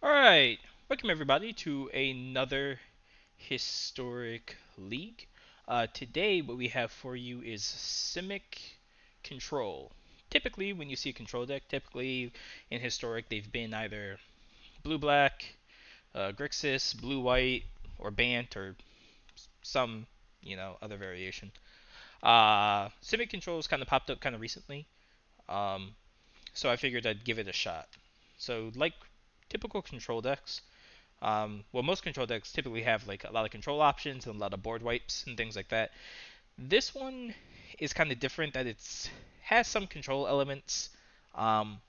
Alright, welcome everybody to another historic league. Today, what we have for you is Simic Control. Typically, when you see a control deck, typically in historic, they've been either blue-black, Grixis, blue-white, or Bant, or some, other variation. Simic Control has kind of popped up kind of recently, um, so I figured I'd give it a shot. So, like typical control decks, well, most control decks typically have like a lot of control options and a lot of board wipes and things like that. This one is kind of different that it's has some control elements um,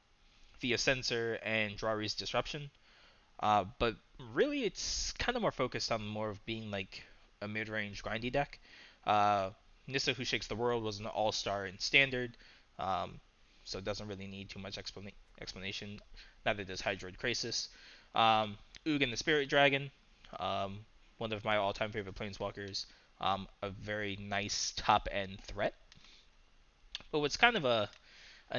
via sensor and Drawry's disruption, but really it's kind of more focused on more of being like a mid-range grindy deck. Uh, Nissa Who Shakes the World was an all-star in standard, um, so it doesn't really need too much explanation. Neither does Hydroid Krasis. Ugin the Spirit Dragon, um, one of my all-time favorite planeswalkers. A very nice top-end threat. But what's kind of a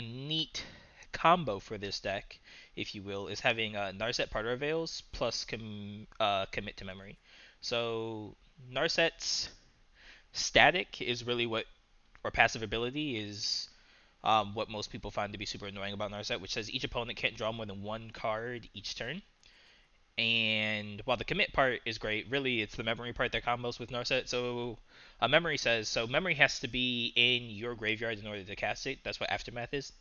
neat combo for this deck, if you will, is having Narset Parter Veils plus Commit to Memory. So Narset's static is really what, or passive ability is what most people find to be super annoying about Narset, which says each opponent can't draw more than one card each turn. And while the commit part is great, really it's the memory part that combos with Narset. So memory says, so memory has to be in your graveyard in order to cast it. That's what Aftermath is.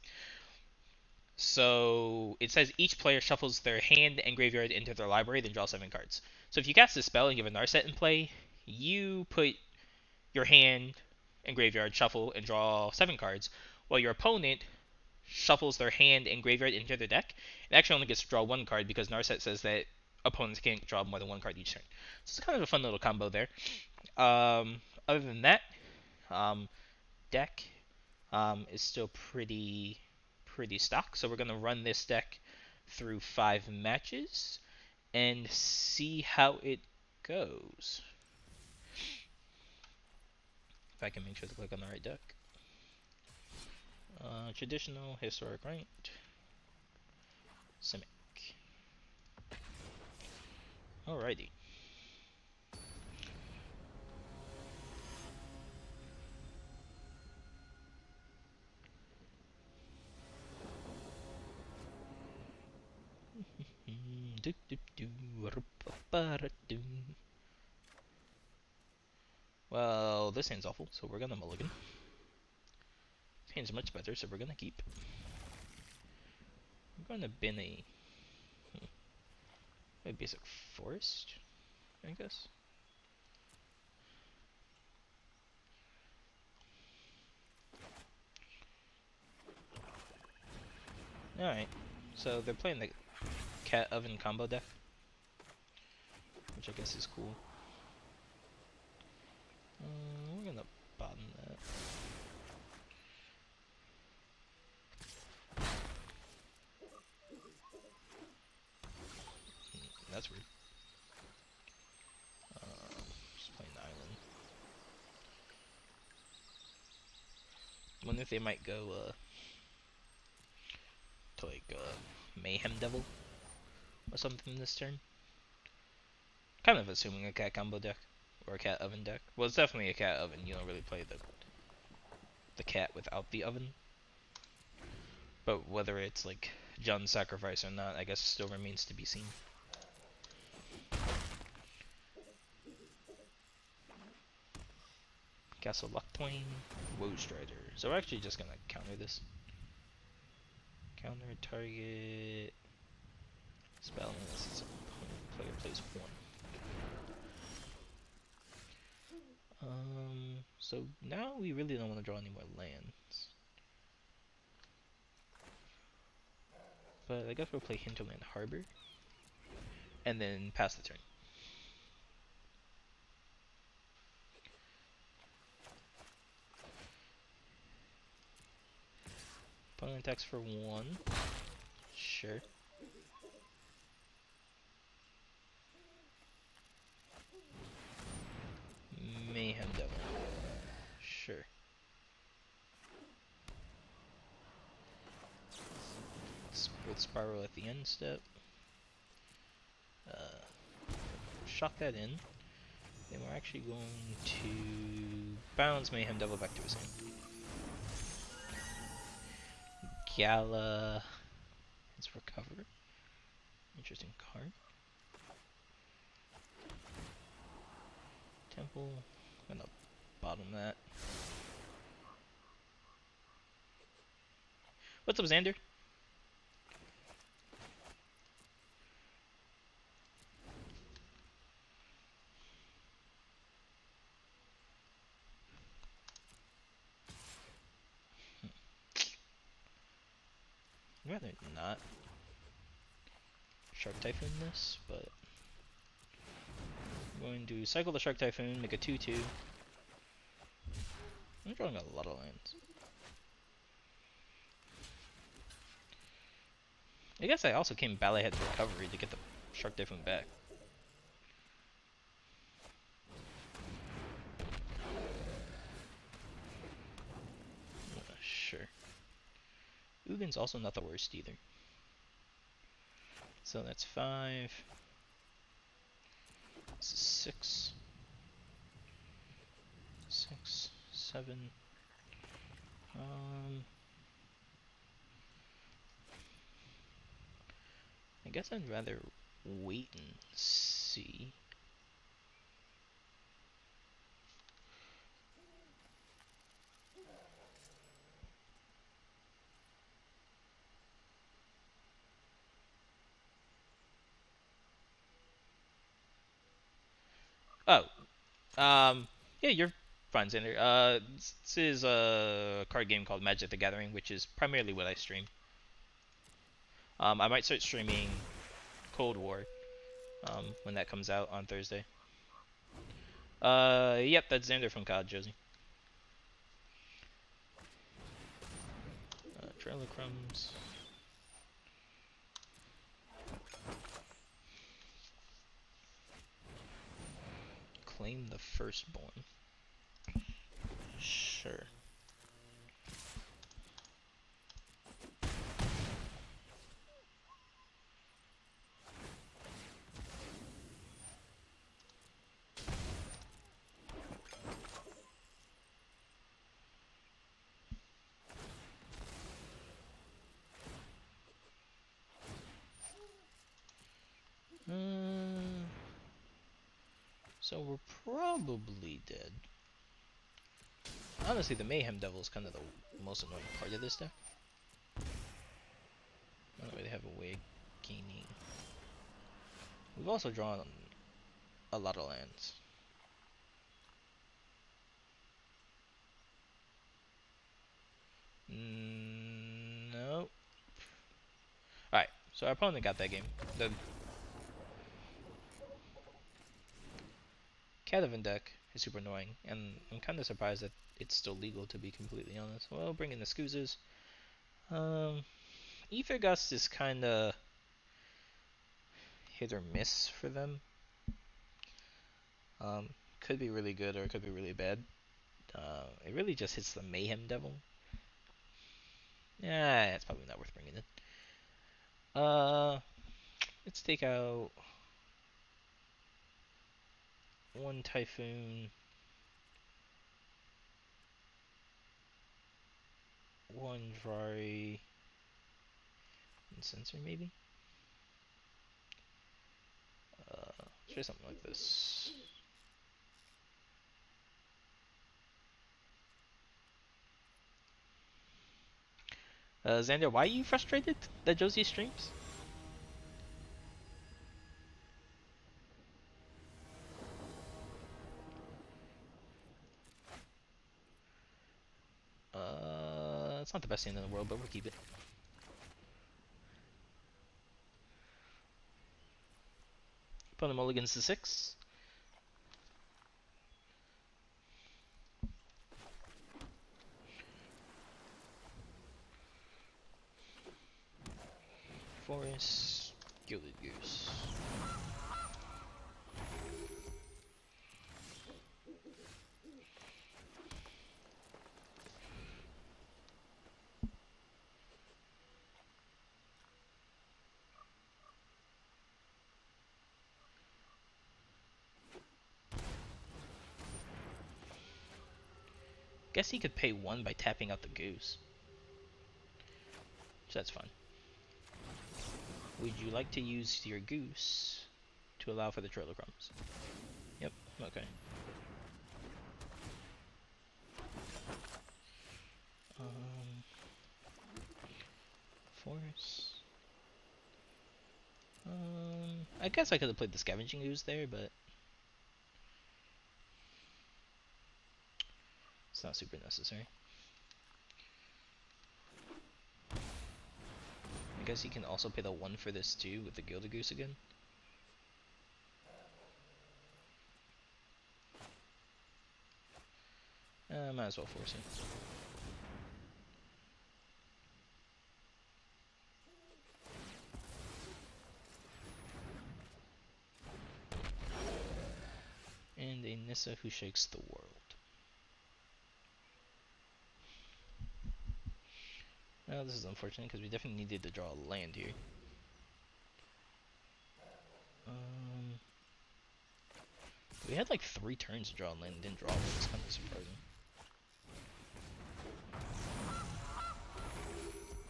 So it says each player shuffles their hand and graveyard into their library, then draw 7 cards. So if you cast this spell and you have a Narset in play, you put your hand and graveyard, shuffle, and draw 7 cards, while your opponent shuffles their hand and graveyard into their deck, and actually only gets to draw 1 card because Narset says that opponents can't draw more than 1 card each turn. So it's kind of a fun little combo there. Other than that, um, deck is still pretty stock. So we're gonna run this deck through 5 matches and see how it goes. If I can make sure to click on the right deck. Traditional, historic ranked, Simic. Alrighty. Well, this hand's awful, so we're gonna mulligan. This hand's much better, so we're gonna keep. We're gonna bin a basic forest, I guess. Alright, so they're playing the cat oven combo deck, which I guess is cool. We're gonna bottom that. That's weird. Just playing the island. Wonder if they might go to like Mayhem Devil or something this turn. Kind of assuming a cat combo deck or a cat oven deck. Well, it's definitely a cat oven. You don't really play the cat without the oven. But whether it's like John's Sacrifice or not, I guess still remains to be seen. Castle Lucktwain, Woe Strider. So we're actually just gonna counter this. Counter target spell unless its opponent player plays 1. So now we really don't want to draw any more lands. But I guess we'll play Hinterland Harbor. And then pass the turn. Opponent attacks for 1. Sure. Mayhem Devil. Sure. With Spiral at the end step. shock that in. Then we're actually going to bounce Mayhem Devil back to his hand. Gala is recover. Interesting card. Temple. I'm gonna bottom that. What's up, Xander? I'd rather not Shark Typhoon this, but I'm going to cycle the Shark Typhoon, make a 2/2. I'm drawing a lot of lands. I guess I also came Ballyhead's Recovery to get the Shark Typhoon back. Sure. Ugin's also not the worst either. So that's 5. This is 6. 6, 7. I guess I'd rather wait and see. Oh, yeah, you're fine, Xander. This is a card game called Magic the Gathering, which is primarily what I stream. I might start streaming Cold War, when that comes out on Thursday. Yep, that's Xander from COD, Josie. Trail of Crumbs. Claim the Firstborn. Sure. So we're probably dead. Honestly, the Mayhem Devil is kind of the most annoying part of this deck. I don't really have a way of gaining. We've also drawn a lot of lands. Nope. Alright, so our opponent got that game. The Catavan deck is super annoying, and I'm kind of surprised that it's still legal, to be completely honest. Well, bring in the Scoozes. Ether Gust is kind of hit or miss for them. Could be really good or it could be really bad. It really just hits the Mayhem Devil. Yeah, it's probably not worth bringing in. Let's take out one Typhoon, one Vari, and Sensor maybe? Try something like this. Xander, why are you frustrated that Josie streams? It's not the best thing in the world, but we'll keep it. Opponent mulligans to 6. Forest, Gilded Goose. Guess he could pay 1 by tapping out the goose. So that's fine. Would you like to use your goose to allow for the trailer crumbs? Yep, okay. Force. I guess I could have played the scavenging ooze there, but it's not super necessary. I guess you can also pay the 1 for this too with the Gilded Goose again. Might as well force it. And a Nissa who shakes the world. Well, this is unfortunate because we definitely needed to draw a land here. We had like 3 turns to draw a land and didn't draw one. It's kind of surprising.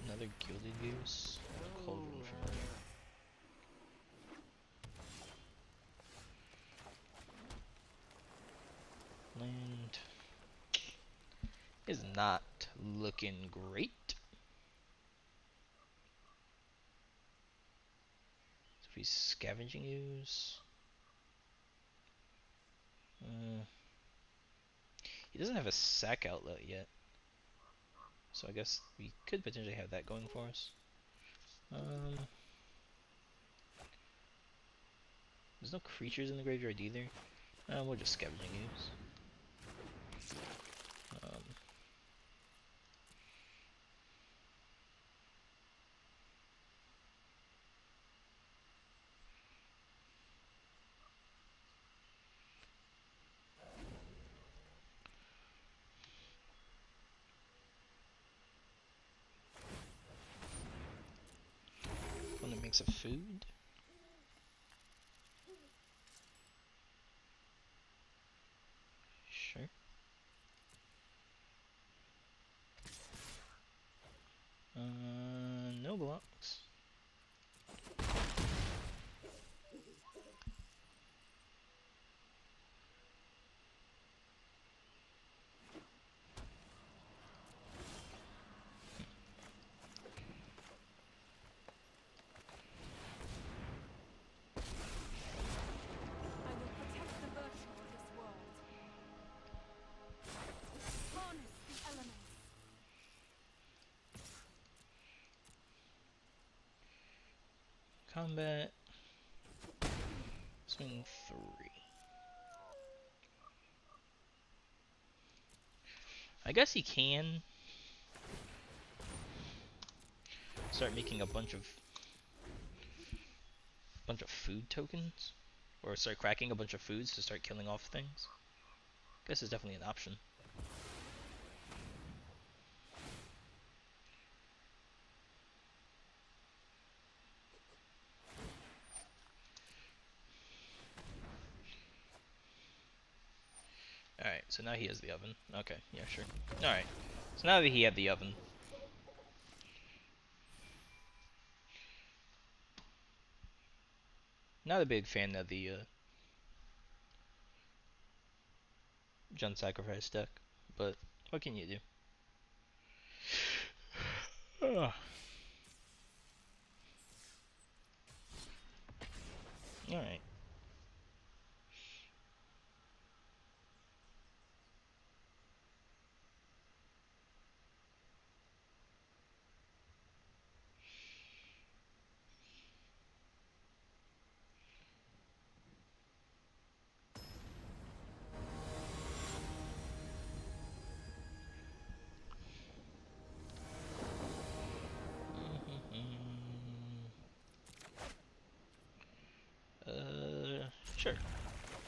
Another Gilded Goose. Cauldron from earlier. Land is not looking great. So if he's scavenging ooze. He doesn't have a sack outlet yet. So I guess we could potentially have that going for us. There's no creatures in the graveyard either. We'll just scavenging ooze. One that makes a food. Sure. No blocks. Combat. Swing 3. I guess he can start making a bunch of food tokens, or start cracking a bunch of foods to start killing off things. Guess it's definitely an option. Alright, so now he has the oven. Okay, yeah, sure. Alright, so now that he had the oven. Not a big fan of the Jund Sacrifice deck, but what can you do? Alright. Sure.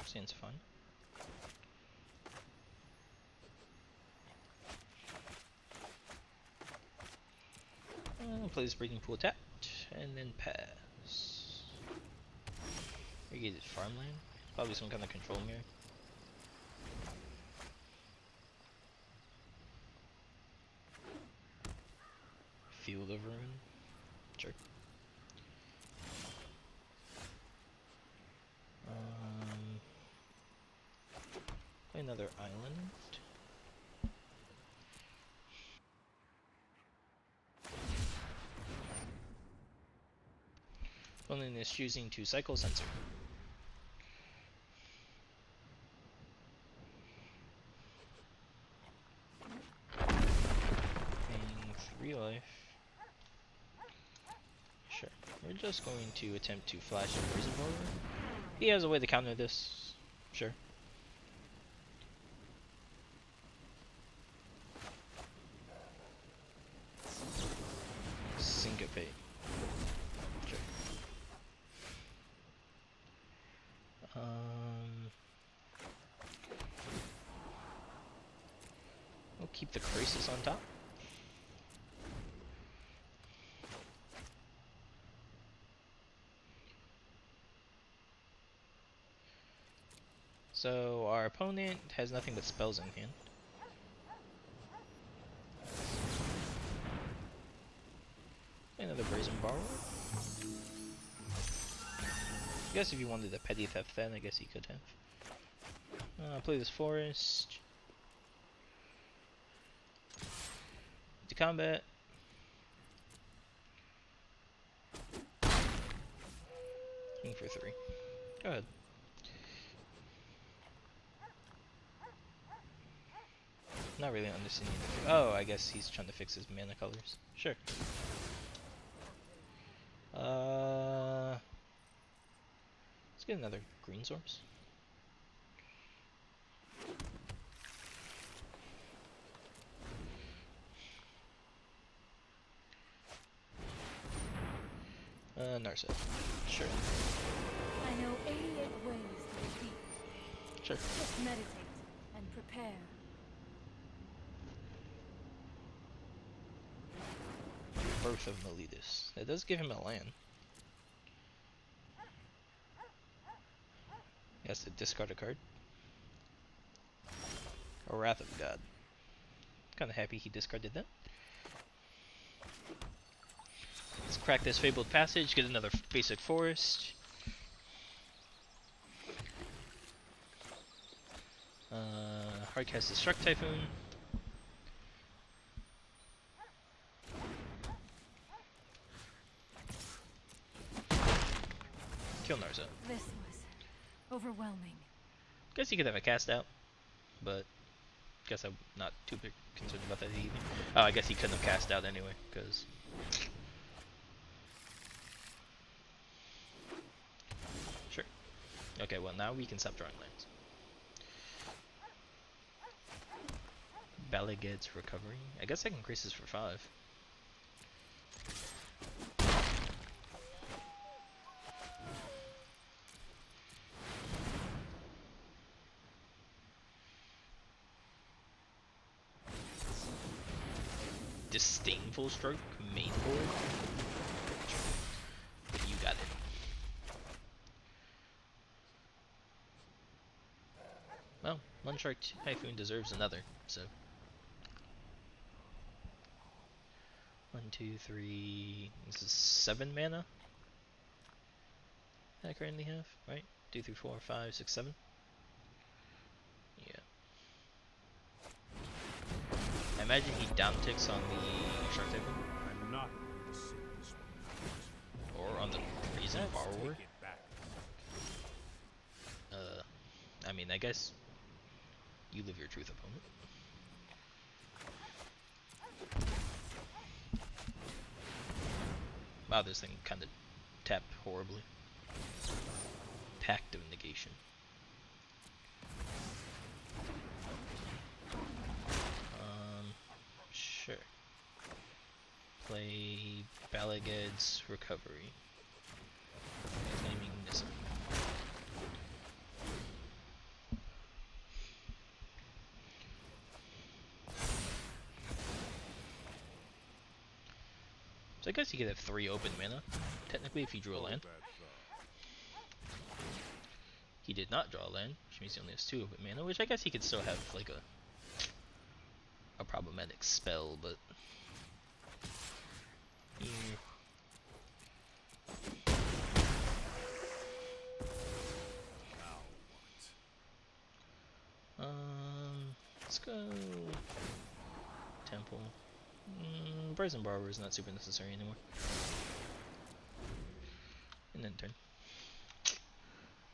Seems fun. Play this Breaking Pool tapped, and then pass. Irrigated farmland? Probably some kind of control mirror. Field of Ruin. Sure. Play another island. Opponent is choosing to cycle Sensor. Paying 3 life. Sure. We're just going to attempt to flash a Prison Warrior. He has a way to counter this. Sure. Syncopate. Sure. We'll keep the Crisis on top. So our opponent has nothing but spells in hand. Another Brazen Borrower. I guess if you wanted a Petty Theft then, I guess he could have. Play this Forest. To combat. King for 3. Go ahead. Not really understanding the oh, I guess he's trying to fix his mana colors. Sure. Let's get another green source. Narset. Sure. I know 88 ways to defeat. Sure. Just meditate and prepare. Birth of Meletus. That does give him a land. He has to discard a card. A Wrath of God. Kinda happy he discarded that. Let's crack this Fabled Passage, get another basic forest. Hardcast Destruct Typhoon. Kill Narza. This was overwhelming. Guess he could have a cast out, but guess I'm not too big concerned about that either. Oh, I guess he couldn't have cast out anyway, because sure. Okay, well now we can stop drawing lands. Balaged's Recovery. I guess I can increase this for 5. Disdainful Stroke, main board. You got it. Well, one Shark Typhoon deserves another, so. 1, 2, 3. This is 7 mana that I currently have, right? 2, 3, 4, 5, 6, 7. Yeah. I imagine he down ticks on the Shark Typhoon. I'm not going to save this one. Or on the Brazen Borrower. Take it back. I mean, I guess you live your truth, opponent. Wow, this thing kind of tapped horribly. Pact of Negation. Sure. Play Balaged's Recovery. Claiming Nissa. So I guess he could have 3 open mana, technically, if he drew a land. He did not draw a land, which means he only has 2 open mana, which I guess he could still have like a problematic spell, but You- Now what? let's go Temple. Brazen Barber is not super necessary anymore. And then turn.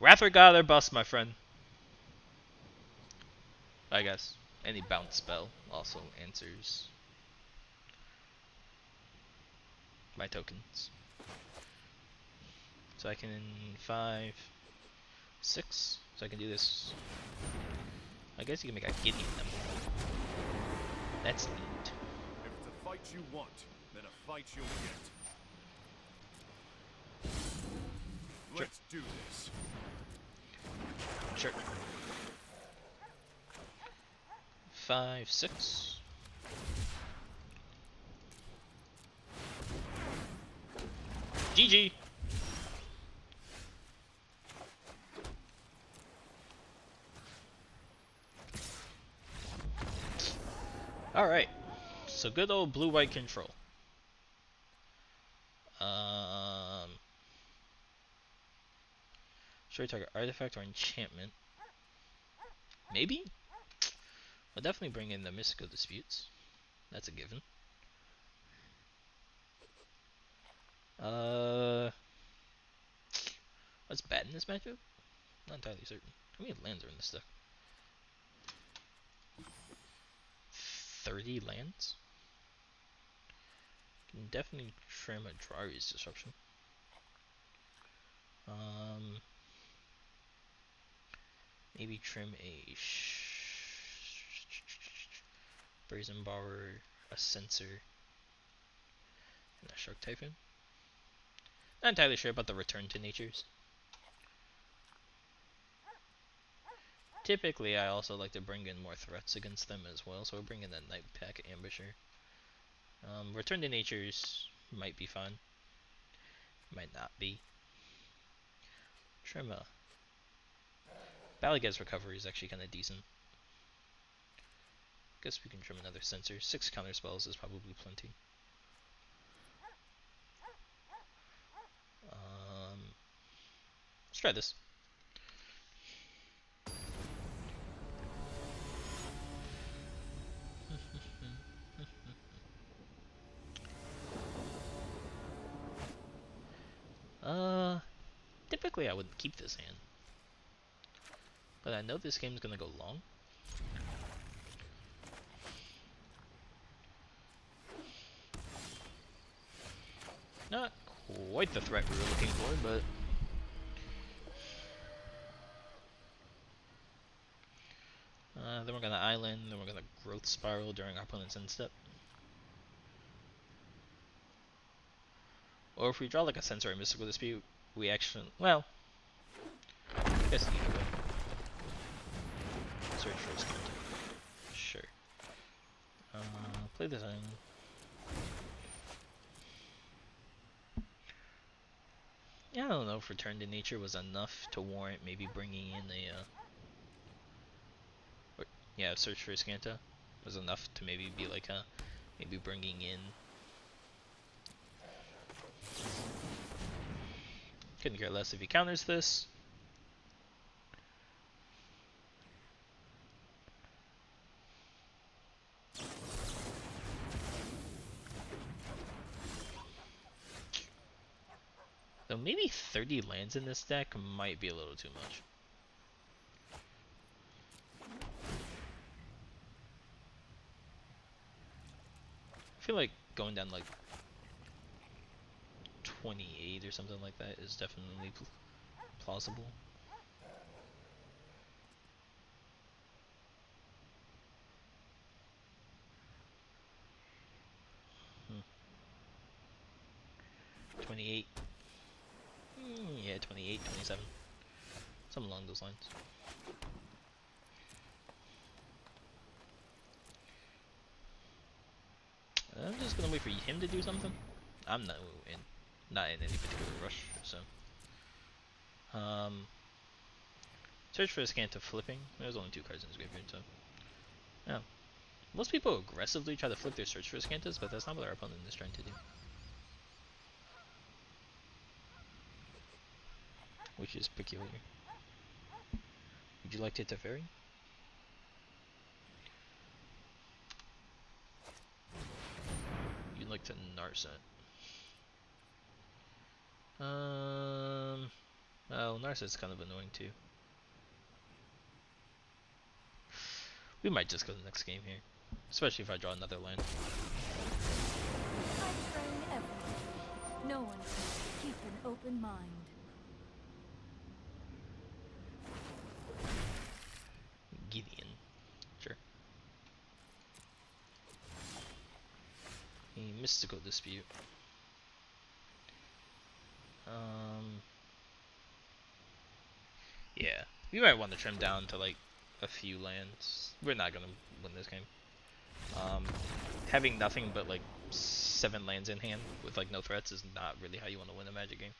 Wrather God or bust, my friend. I guess any bounce spell also answers my tokens. So I can 5, 6. So I can do this. I guess you can make a Gideon them. That's neat. If it's a fight you want, then a fight you'll get. Sure. Let's do this. Sure. 5, 6. GG. Alright. So good old blue-white control. Should I target artifact or enchantment? Maybe? We'll definitely bring in the mystical disputes. That's a given. What's bad in this matchup? Not entirely certain. How many lands are in this deck? 30 lands? Can definitely trim a Drari's Disruption. Maybe trim a Brazen Borrower, a Censor, and a Shark Typhoon. Not entirely sure about the Return to Natures. Typically, I also like to bring in more threats against them as well, so we'll bring in that Night Pack Ambusher. Return to Natures might be fun. Might not be. Trim a Balagaz's Recovery is actually kind of decent. Guess we can trim another Censor. 6 counter spells is probably plenty. Let's try this. Typically I wouldn't keep this hand. But I know this game's gonna go long. Not quite the threat we were looking for, but then we're gonna island, then we're gonna growth spiral during our opponent's end step. Or if we draw like a Censor or Mystical Dispute, we actually, well, I guess either way. Search for a scout. Sure. Play this island. Yeah, I don't know if Return to Nature was enough to warrant maybe bringing in a, yeah, Search for a Scanta was enough to maybe be like a, maybe bringing in. Couldn't care less if he counters this. So maybe 30 lands in this deck might be a little too much. I feel like going down like 28 or something like that is definitely plausible. Hmm. 28. Yeah, 28, 27. Something along those lines. I'm just gonna wait for him to do something. I'm not in any particular rush, so. Search for a Scanta flipping. There's only 2 cards in his graveyard, so. Yeah. Most people aggressively try to flip their Search for Scantas, but that's not what our opponent is trying to do. which is peculiar. Would you like to Teferi? You'd like to Narset. Oh, Narset's kind of annoying too. We might just go to the next game here. Especially if I draw another land. I train everyone. No one can keep an open mind. Gideon. Sure. A mystical dispute. Yeah. We might want to trim down to like a few lands. We're not gonna win this game. Having nothing but like 7 lands in hand with like no threats is not really how you want to win a Magic game.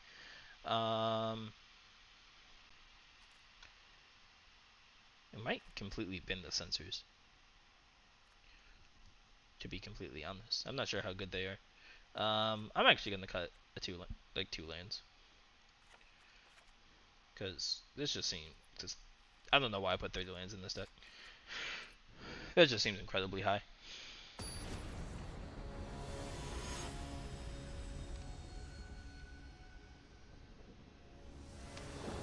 It might completely bend the sensors. To be completely honest, I'm not sure how good they are. I'm actually gonna cut a 2 lands because this just seems just. I don't know why I put 30 lands in this deck. That just seems incredibly high.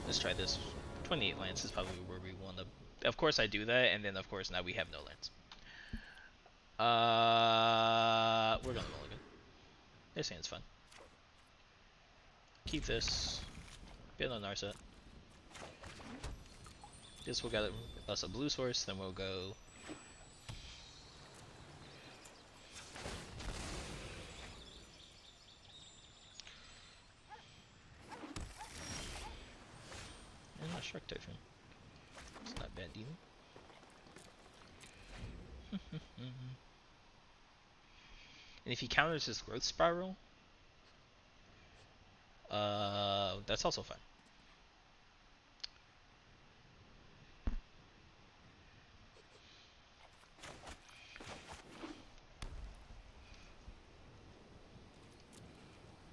Let's try this. 28 lands is probably where we want to. Of course I do that, and then of course now we have no lands. We're gonna mulligan. This hand's fun. Keep this. Get on Narset. This will get us a blue source, then we'll go. And a Shark Typhon. It's not bad either. And if he counters his growth spiral, that's also fine.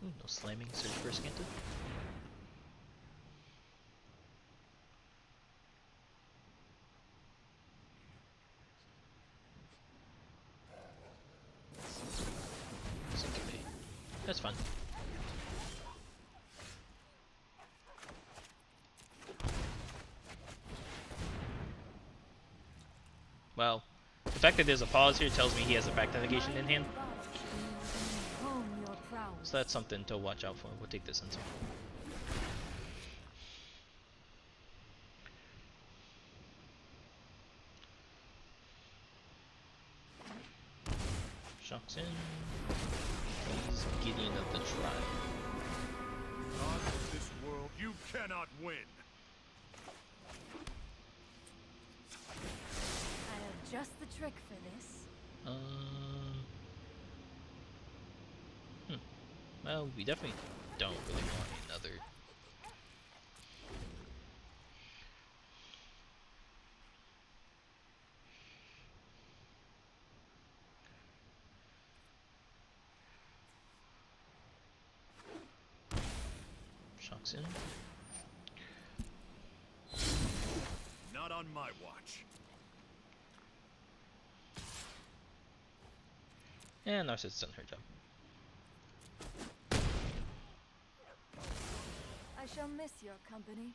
No slamming, search for a Scanted. Syncopate. That's fun. Well, the fact that there's a pause here tells me he has a back negation in hand. So that's something to watch out for. We'll take this inside. Shocks in. He's Gideon of the tribe. Gods of this world, you cannot win. I have just the trick for this. Well, we definitely don't really want another. Shocks in. Not on my watch. And Narset's done her job. I shall miss your company.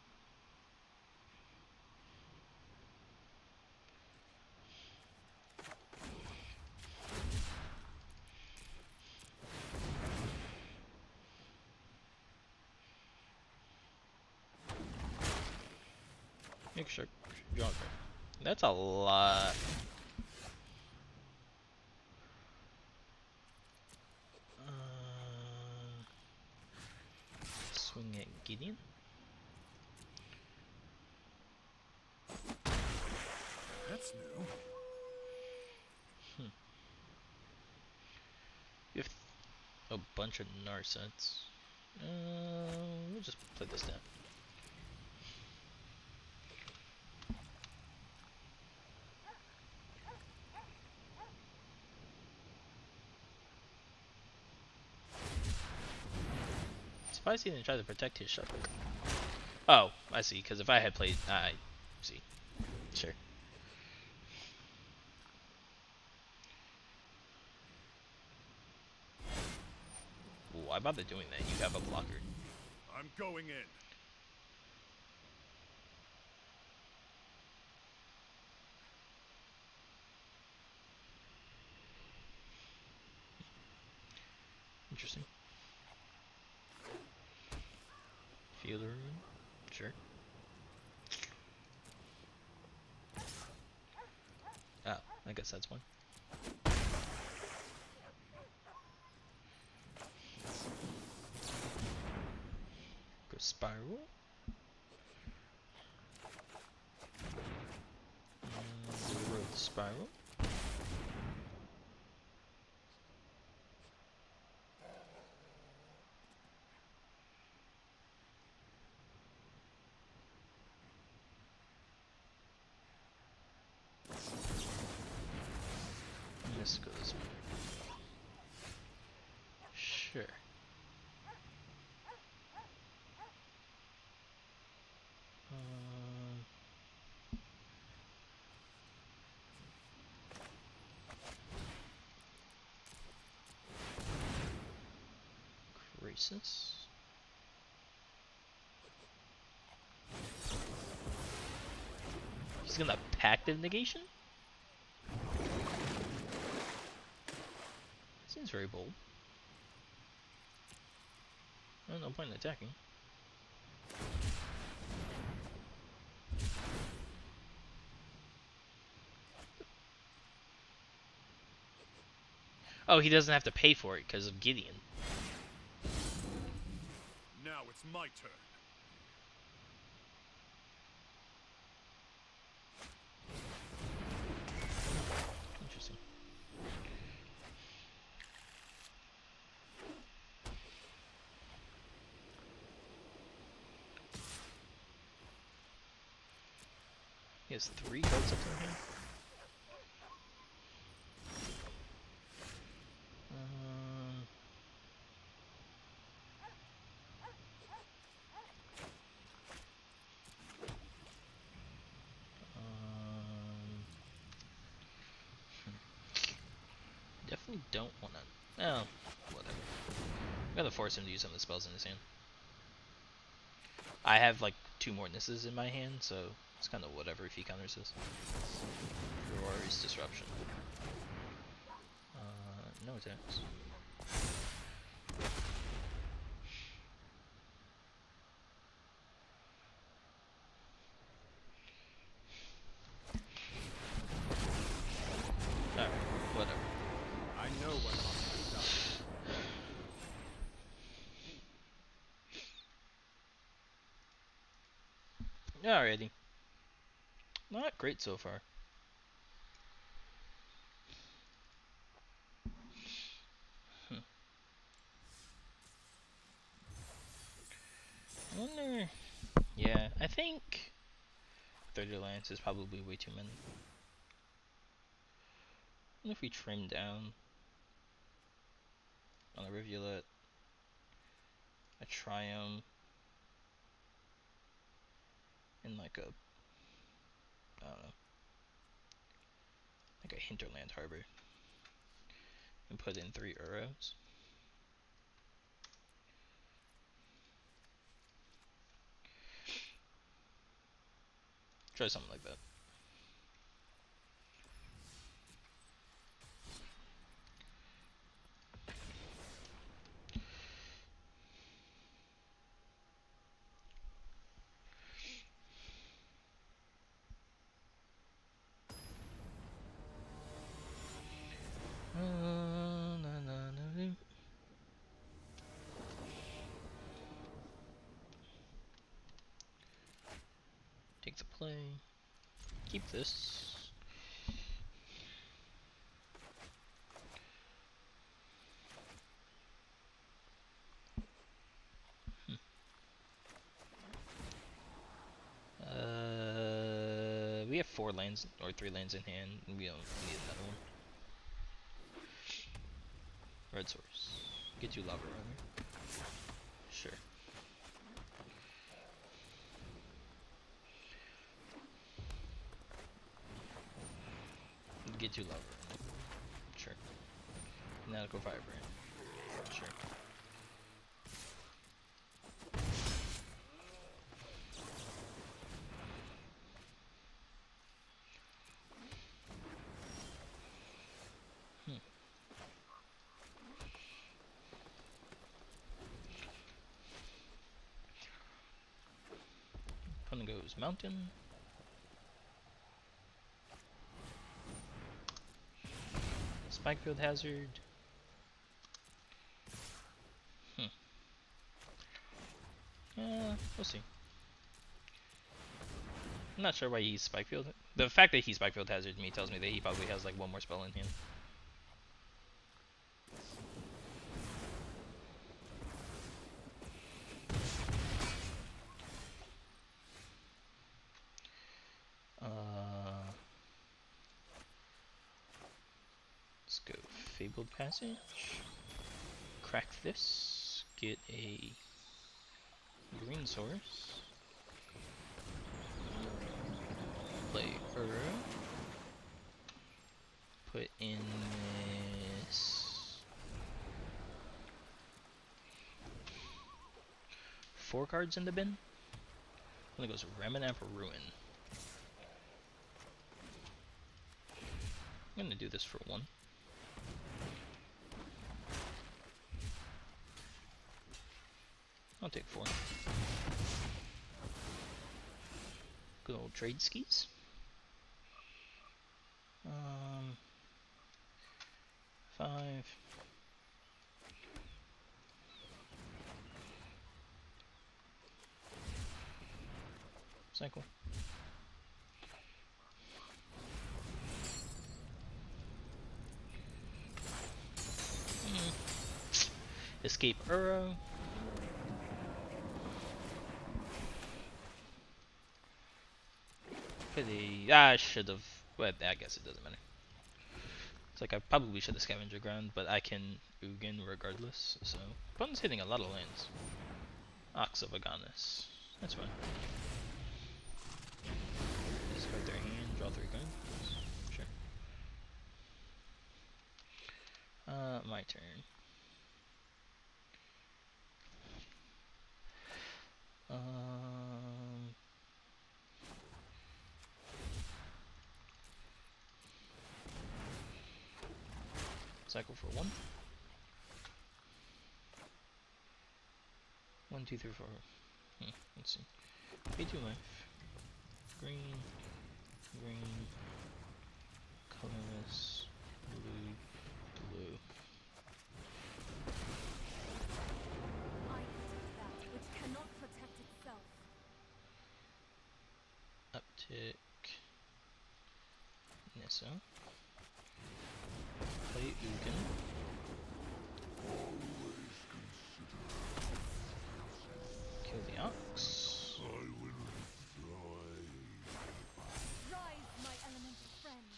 Make sure. That's a lot. Swing at Gideon. That's new. We have a bunch of Narsets. We'll just play this down. Surprised he didn't try to protect his shark. Oh, I see. Because if I had played, I see. Sure. Why bother doing that? You have a blocker. I'm going in. Interesting. Fielder. Sure. Oh, I guess that's one. Go spiral. Road spiral. This goes. Sure. Crisis. He's gonna pack the negation? Seems very bold. Oh, no point in attacking. Oh, he doesn't have to pay for it because of Gideon. Now it's my turn. Interesting. He has 3 cards up in here. Um, um, definitely don't want to. Oh, whatever. I'm gonna force him to use some of the spells in his hand. I have like 2 more Nisses in my hand, so it's kind of whatever if he counters this. Rory's Disruption. No attacks. Alright, whatever. I know what must be done. Alrighty. Not great so far. I wonder. Yeah, I think 30 lands is probably way too many. What if we trim down on a Rivulet, a Triumph, and like a, I don't know, like a Hinterland Harbor, and put in 3 Uros? Try something like that. Take the play. Keep this. We have 4 lands or 3 lands in hand, and we don't need another one. Red source. Get you Lava Runner. Sure. 22 level. Sure. Fanatical Vibrant. Sure. Opponent goes Mountain. Spike Field Hazard. We'll see. I'm not sure why he's Spike Field. The fact that he's Spike Field Hazard to me tells me that he probably has like one more spell in hand. Let's go Fabled Passage. Crack this. Get a green source. Play Uro. Put in this 4 cards in the bin. Then it goes Remnant for Ruin. I'm gonna do this for 1. I'll take 4. Good old trade skis. 5. Cycle. Escape Uro. I should have. Well, I guess it doesn't matter. It's like I probably should have Scavenger Ground, but I can Ugin regardless. So, opponent's hitting a lot of lands. Ox of Aganis. That's fine. Discard their hand, draw 3 cards. Sure. My turn. Cycle for 1. 1, 2, 3, 4. Let's see. Pay 2 life. Green. Green. Colorless. Blue. Blue. I protect that which cannot protect itself. Uptick. Nissa. Play Ugin. Kill the Ox. Rise, my elemental friend.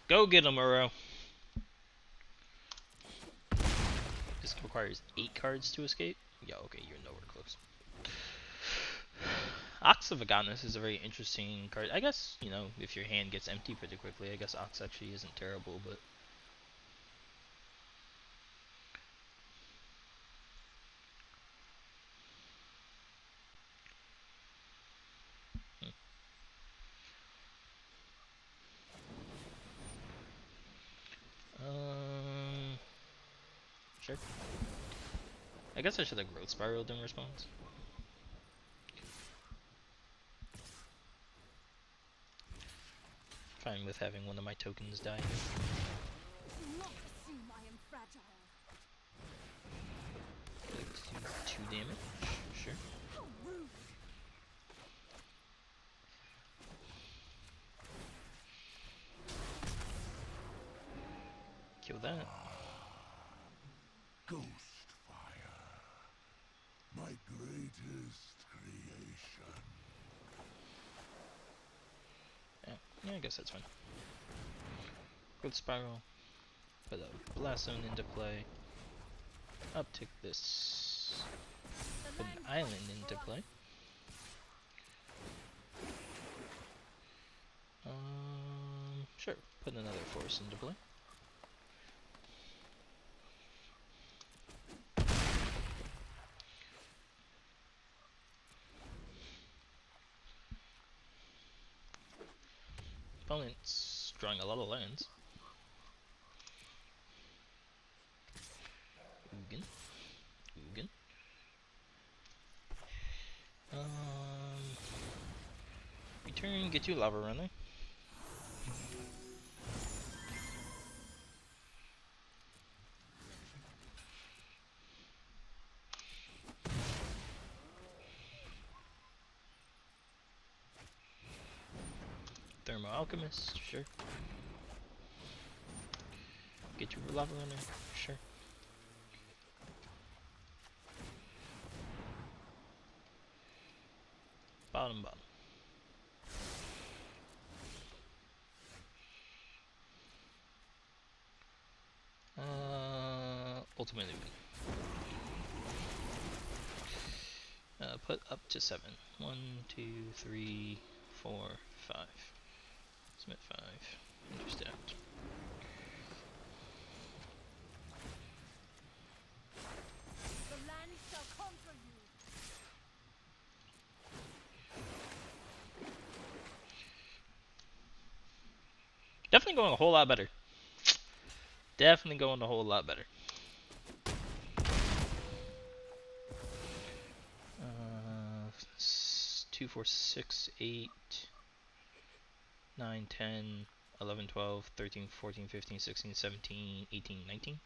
Go get him, Uro. This requires 8 cards to escape. Yeah, okay, you're nowhere close. Ox of Aganis is a very interesting card. I guess, you know, if your hand gets empty pretty quickly, I guess Ox actually isn't terrible, but... Sure. I guess I should have Growth Spiraled in response. Fine with having one of my tokens die. Do not assume I am fragile. Like 2 damage. Sure. How rude. Kill that. Ghost fire. My greatest creation. Yeah, I guess that's fine. Growth Spiral. Put a Blast Zone into play. Uptick this. The Put an land island fights into for us. play. Sure. Put another force into play. Opponent's drawing a lot of lands. Ugin. Ugin. Return, get you Lava Runner. Thermo Alchemist, sure. Get you Lava Runner, sure. Bottom, bottom. Ultimate Ugin. Put up to 7. 1, 2, 3, 4, 5. Submit 5. Intercept. The land shall conquer you. Definitely going a whole lot better. Definitely going a whole lot better. 2, 4, 6, 8, 9, 10, 11, 12, 13, 14, 15, 16, 17, 18, 19.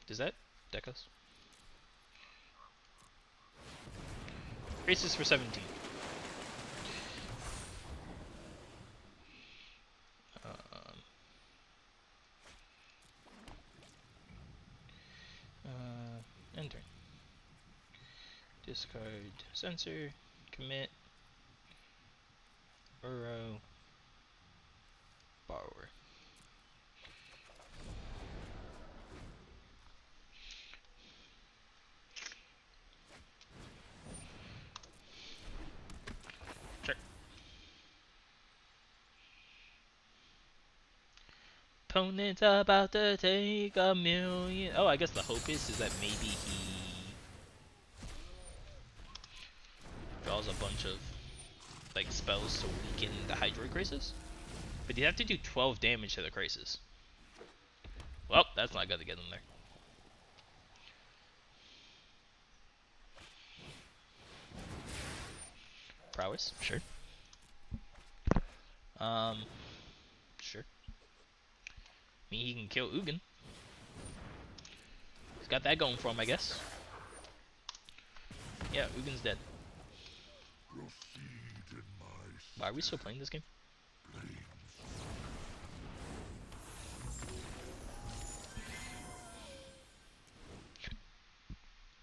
Does that deck us? Races for 17. Enter. Discard sensor. Commit. Burrow. Borrower. Sure. Opponent's about to take a million. Oh, I guess the hope is that maybe he draws a bunch of like spells to weaken the Hydroid Crisis. But you have to do 12 damage to the Crisis. Well, that's not gonna get him there. Prowess, sure. Sure. I mean, he can kill Ugin. He's got that going for him, I guess. Yeah, Ugin's dead. Why are we still playing this game?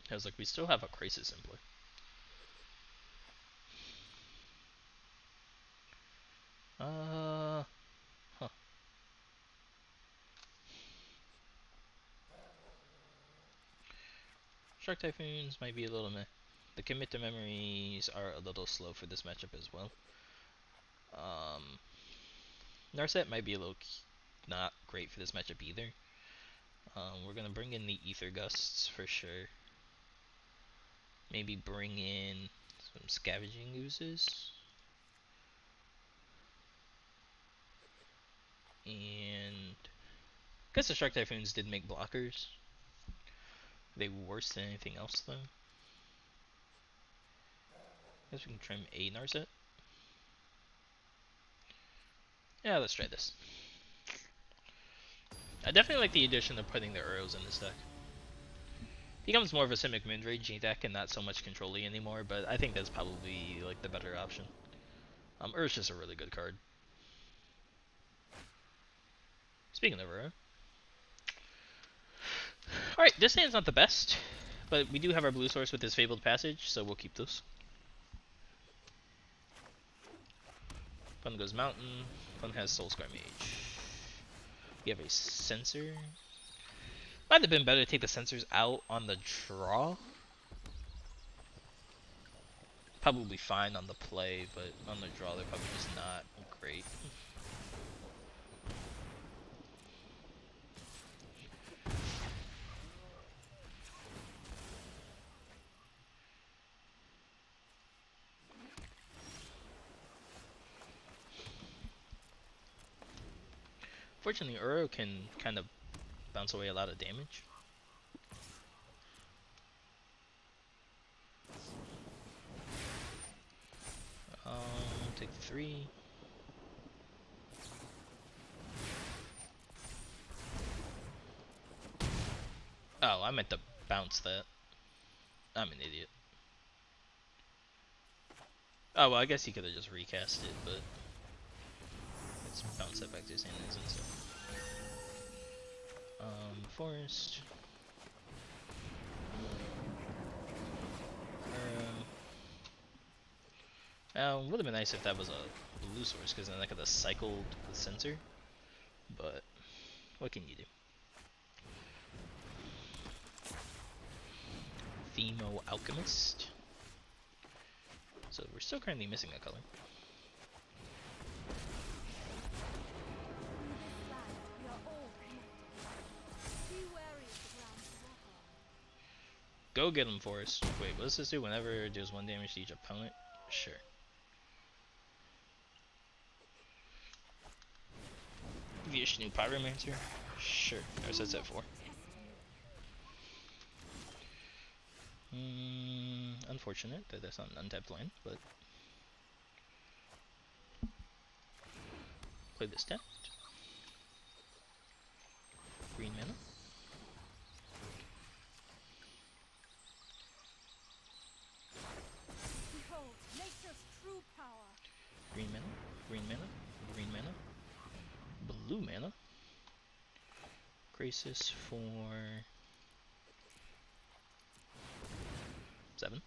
I was like, we still have a Crisis in play. Huh. Shark Typhoons might be a little meh. The commit to memories are a little slow for this matchup as well. Narset might be a little not great for this matchup either. We're gonna bring in the Ether Gusts for sure. Maybe bring in some Scavenging Oozes. And I guess the Shark Typhoons did make blockers. Are they worse than anything else though? I guess we can trim a Narset. Yeah, let's try this. I definitely like the addition of putting the arrows in this deck. Becomes more of a Simic midrange deck and not so much control-y anymore, but I think that's probably like the better option. Ur's just a really good card. Speaking of Ur, alright, this hand's not the best, but we do have our blue source with his Fabled Passage, so we'll keep this. Fun goes Mountain. Fun has Soulscar Mage. We have a Sensor. Might have been better to take the Sensors out on the draw. probably fine on the play, but on the draw they're probably just not great. Fortunately, Uro can kind of bounce away a lot of damage. Take 3. Oh, I meant to bounce that. I'm an idiot. Oh, well, I guess he could have just recast it, but let's bounce that back to his hand instead. Forest. Would have been nice if that was a blue source, because then I could have cycled the sensor. But what can you do? Themo Alchemist. So we're still currently missing a color. Go get him, Forest. Wait, what does this do? Whenever it deals 1 damage to each opponent? Sure. Vishnu Pyromancer? Sure. Or sets at 4. Unfortunate that that's not an untapped land, but play this tapped. Green mana. Behold, nature's true power. Green mana. Green mana. Green mana. Blue mana. Graces for 7.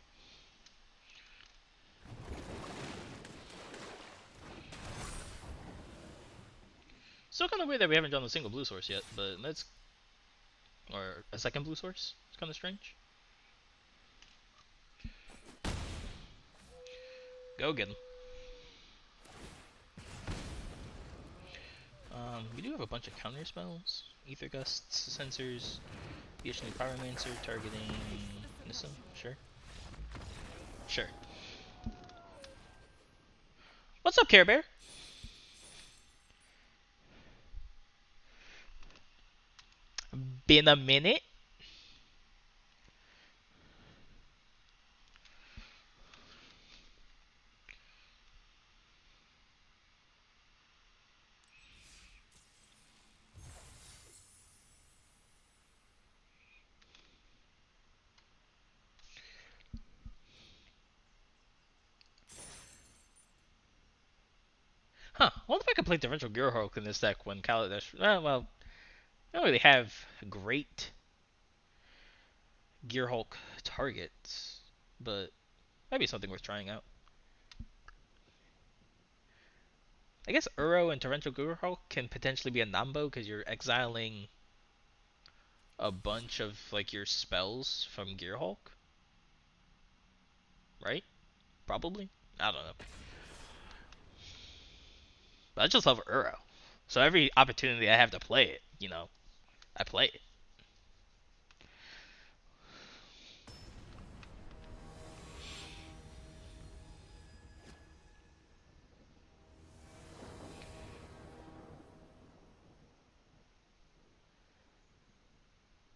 Still kind of weird that we haven't drawn a single blue source yet, but let's... Or a second blue source? It's kind of strange. Go get him. We do have a bunch of counter spells. Ether Gusts, Sensors, Vishnu Pyromancer, targeting Nissa. Sure. Sure. What's up, Care Bear? Been a minute. Huh. I wonder if I could play Torrential Gearhulk in this deck when Kaladesh... well, I don't really have great Gearhulk targets, but maybe something worth trying out. I guess Uro and Torrential Gearhulk can potentially be a Nambo because you're exiling a bunch of like your spells from Gearhulk, right? Probably. I don't know. But I just love Uro. So every opportunity I have to play it, I play it.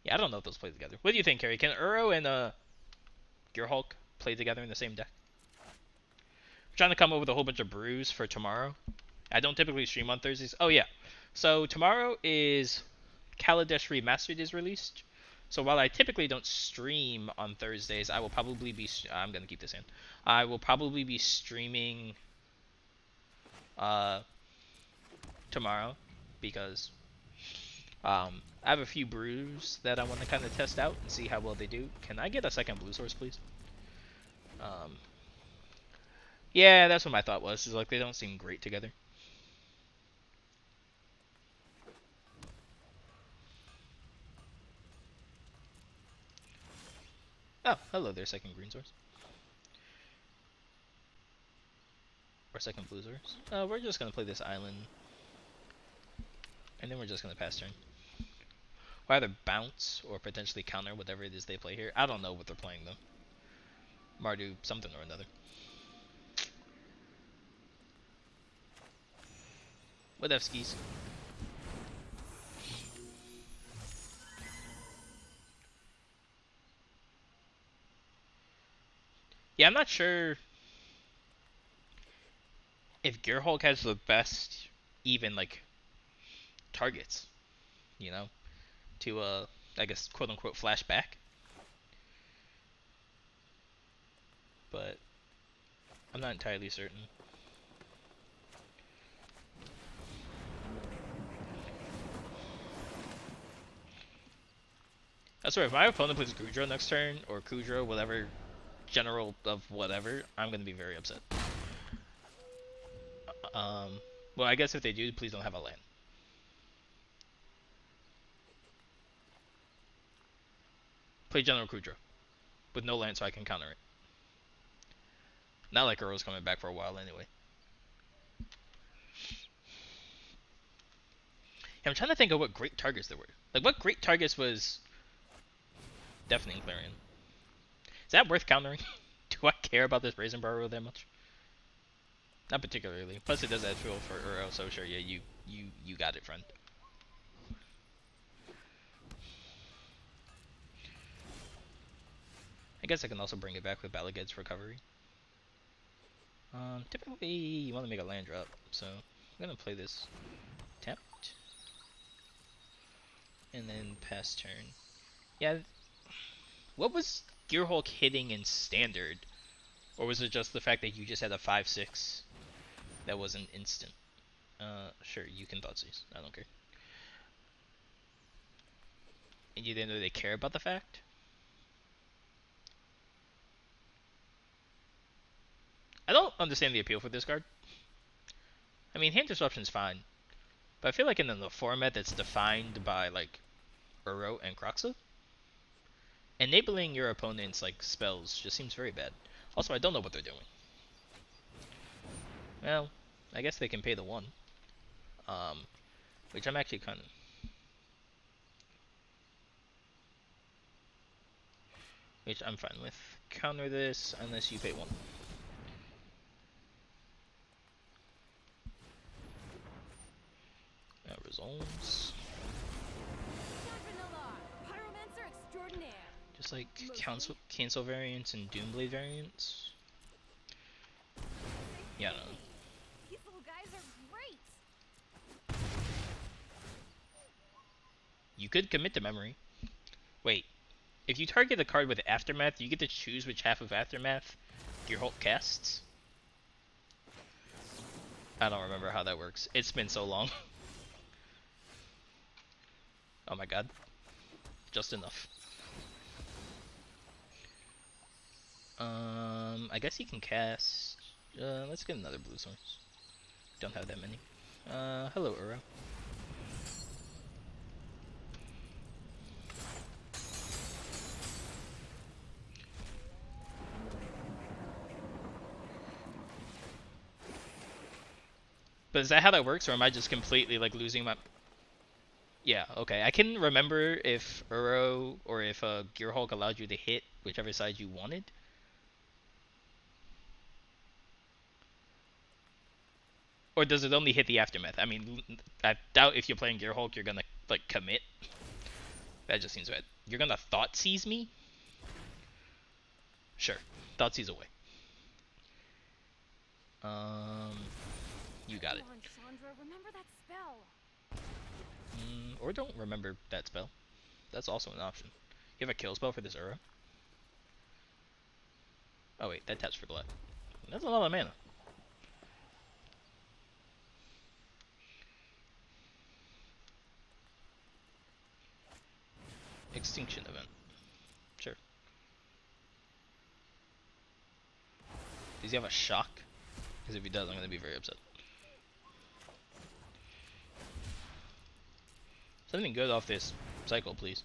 Yeah, I don't know if those play together. What do you think, Carrie? Can Uro and Gearhulk play together in the same deck? I'm trying to come up with a whole bunch of brews for tomorrow. I don't typically stream on Thursdays. Oh yeah. So tomorrow is Kaladesh Remastered is released. So while I typically don't stream on Thursdays, I will probably be... I'm going to keep this in. I will probably be streaming tomorrow because I have a few brews that I want to kind of test out and see how well they do. Can I get a second blue source, please? Yeah, that's what my thought was. Is like they don't seem great together. Oh, hello there, second green source. second blue source. We're just gonna play this island, and then we're just gonna pass turn. We'll either bounce or potentially counter whatever it is they play here. I don't know what they're playing though. Mardu something or another. With skis. Yeah, I'm not sure if Gearhulk has the best even like targets, you know, to I guess quote unquote flashback. But I'm not entirely certain. That's right, if my opponent plays Kudro next turn, or Kudro, whatever, general of whatever, I'm going to be very upset. Well, I guess if they do, please don't have a land. Play General Kudro, with no land so I can counter it. Not like Earl's coming back for a while anyway. Yeah, I'm trying to think of what great targets there were. Like, what great targets was Deafening Clarion? Is that worth countering? Do I care about this Brazen Burrow that much? Not particularly. Plus, it does add fuel for Uro, so sure, yeah, you got it, friend. I guess I can also bring it back with Balaged's Recovery. Typically, you want to make a land drop, so I'm gonna play this Tempt, and then pass turn. Yeah, what was Gearhulk hitting in Standard? Or was it just the fact that you just had a 5/6 that wasn't instant? Sure, you can Thoughtseize. I don't care. And you didn't really care about the fact? I don't understand the appeal for this card. I mean, Hand Disruption's fine. But I feel like in the format that's defined by, like, Uro and Kroxa, enabling your opponent's, like, spells just seems very bad. Also, I don't know what they're doing. Well, I guess they can pay the 1. Which I'm actually kind of... Which I'm fine with. Counter this unless you pay 1. That resolves. Just like cancel variants and Doomblade variants. Yeah, I don't know. These little guys are great. You could commit to memory. Wait, if you target a card with Aftermath, you get to choose which half of Aftermath your Hulk casts? I don't remember how that works. It's been so long. Oh my god. Just enough. I guess he can cast... let's get another blue source. Don't have that many. Hello, Uro. But is that how that works, or am I just completely, like, losing my... Yeah, okay. I can remember if Uro or if Gearhulk allowed you to hit whichever side you wanted. Or does it only hit the Aftermath? I mean, I doubt if you're playing Gearhulk you're gonna, like, commit. That just seems bad. You're gonna Thoughtseize me? Sure. Thoughtseize away. You got it. Come on, Chandra, remember that spell. Or don't remember that spell. That's also an option. You have a kill spell for this Uro? Oh wait, that taps for Glut. That's a lot of mana. Extinction event. Sure. Does he have a shock? Because if he does, I'm going to be very upset. Something good off this cycle, please.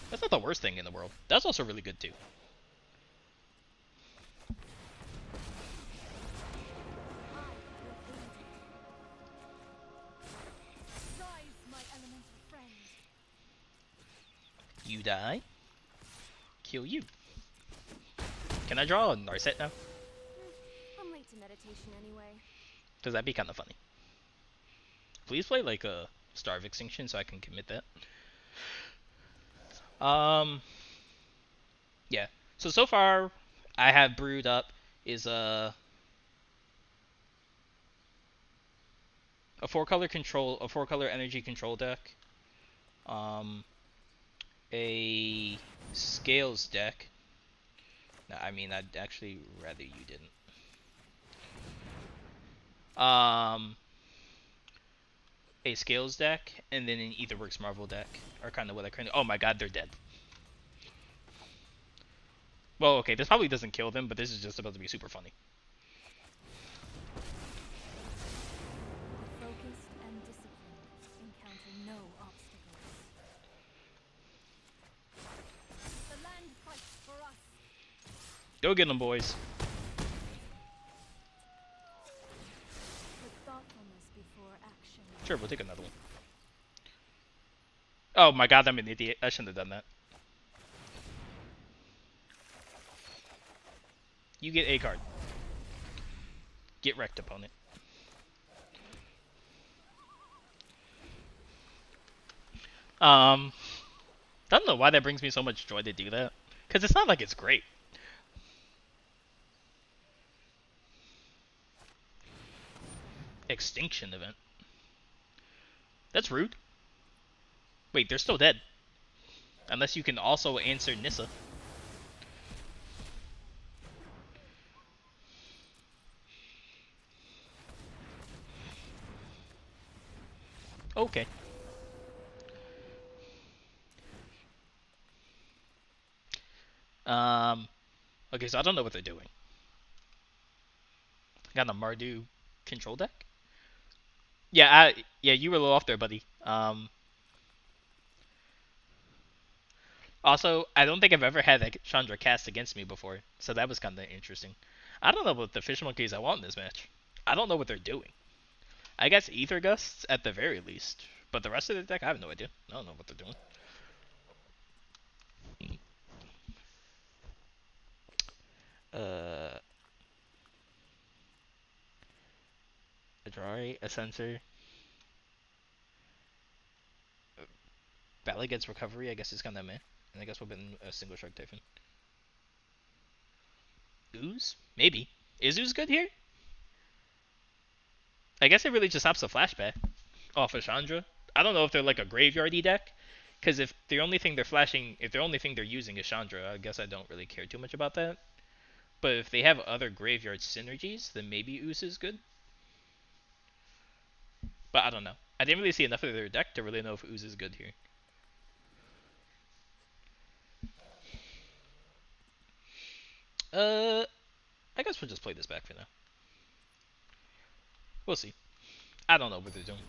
That's not the worst thing in the world. That's also really good, too. You die. Kill you. Can I draw a Narset now? I'm late to meditation anyway. Because that'd be kind of funny. Please play like a Star of Extinction so I can commit that. Yeah. So far, I have brewed up is a 4-color energy control deck, um, a scales deck. No, I mean, I'd actually rather you didn't. A scales deck, and then an Etherworks Marvel deck are kind of what I currently. Oh my God, they're dead. Well, okay, this probably doesn't kill them, but this is just about to be super funny. Focused and disciplined, encounter no obstacles. The land fights for us. Go get them, boys. Put thoughtfulness before action. Sure, we'll take another one. Oh my God, I'm an idiot. I shouldn't have done that. You get a card. Get wrecked, opponent. I don't know why that brings me so much joy to do that. Because it's not like it's great. Extinction event. That's rude. Wait, they're still dead. Unless you can also answer Nissa. Okay. Okay, so I don't know what they're doing. Got a Mardu Control deck? Yeah, you were a little off there, buddy. Also, I don't think I've ever had that Chandra cast against me before, so that was kind of interesting. I don't know what the Fish Monkeys I want in this match. I don't know what they're doing. I guess Ether Gusts at the very least, but the rest of the deck, I have no idea. I don't know what they're doing. A Adrari, a Sensor. Valley gets Recovery, I guess it's kind of meh. And I guess we'll been a single Shark Typhon. Ooze? Maybe. Is Ooze good here? I guess it really just stops the flashback off of Chandra. I don't know if they're like a graveyardy deck, because if the only thing they're flashing, if the only thing they're using is Chandra, I guess I don't really care too much about that. But if they have other graveyard synergies, then maybe Ooze is good. But I don't know. I didn't really see enough of their deck to really know if Ooze is good here. I guess we'll just play this back for now. We'll see. I don't know what they're doing.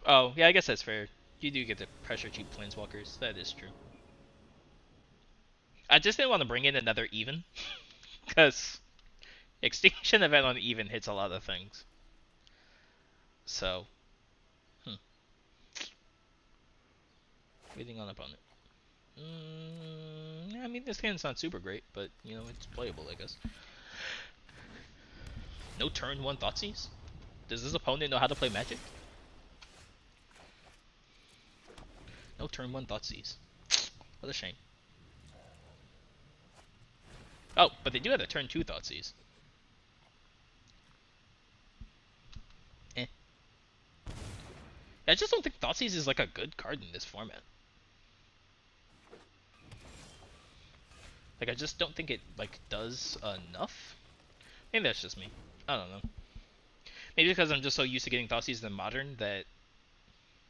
Oh, yeah, I guess that's fair. You do get to pressure cheap planeswalkers. That is true. I just didn't want to bring in another even, because Extinction Event on even hits a lot of things. So, waiting on opponent. I mean, this hand's not super great, but, you know, it's playable, I guess. No turn 1 Thoughtseize? Does this opponent know how to play Magic? No turn 1 Thoughtseize. What a shame. Oh, but they do have a turn 2 Thoughtseize. Eh. I just don't think Thoughtseize is like a good card in this format. Like, I just don't think it like does enough. Maybe that's just me. I don't know. Maybe because I'm just so used to getting Thoughtseize in Modern that,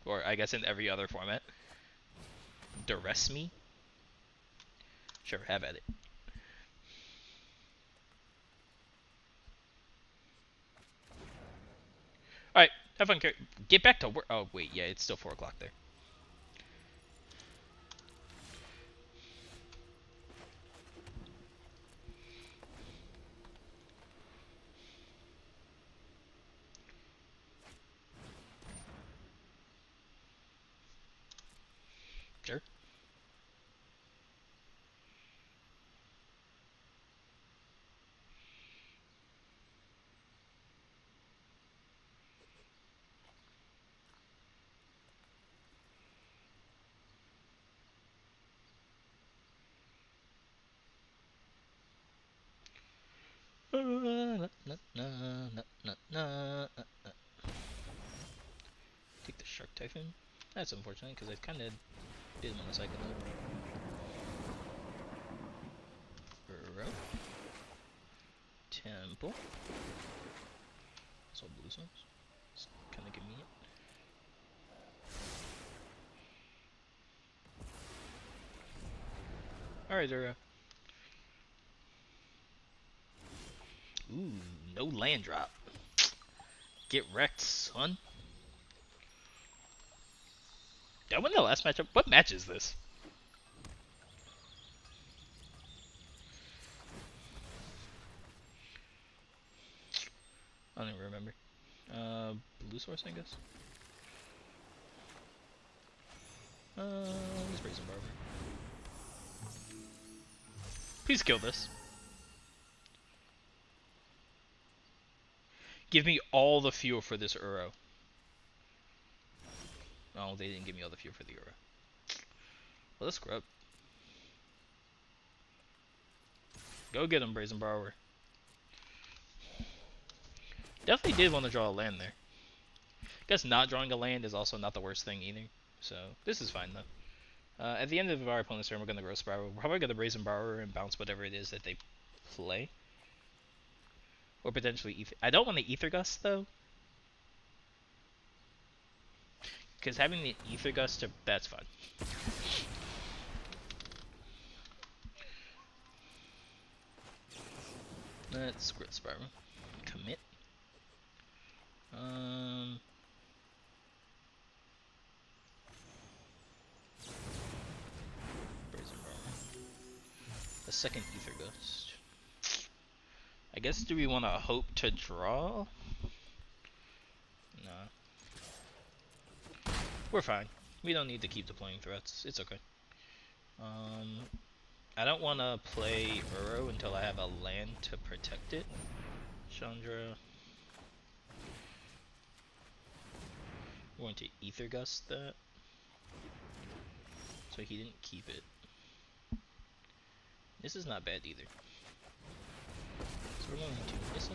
or I guess in every other format, duress me. Sure, have at it. Alright, have fun. Get back to work. Oh, wait, yeah, it's still 4 o'clock there. Take the Shark Typhoon. That's unfortunate because I kind of did want to cycle that. Burrow. Temple. It's all blue stones. It's kind of convenient. Alright, Zero. Ooh, no land drop. Get wrecked, son. Did I win the last matchup? What match is this? I don't even remember. Blue source, I guess. Let's raise some barber. Please kill this. Give me all the fuel for this Uro. Oh, they didn't give me all the fuel for the Uro. Well, let's scrub. Go get him, Brazen Borrower. Definitely did want to draw a land there. Guess not drawing a land is also not the worst thing either. So, this is fine though. At the end of our opponent's turn, we're going to Growth Spiral. We're probably going to Brazen Borrower and bounce whatever it is that they play. Or potentially Ether. I don't want to Ether Gust though. Because having the Ether Gust, that's fine. Let's Growth Spiral. Commit. Brazen Borrower. A second Ether Gust. I guess, do we want to hope to draw? Nah. We're fine. We don't need to keep deploying threats. It's okay. I don't want to play Uro until I have a land to protect it. Chandra. We're going to Ether Gust that. So he didn't keep it. This is not bad either. So we're going to Nissa.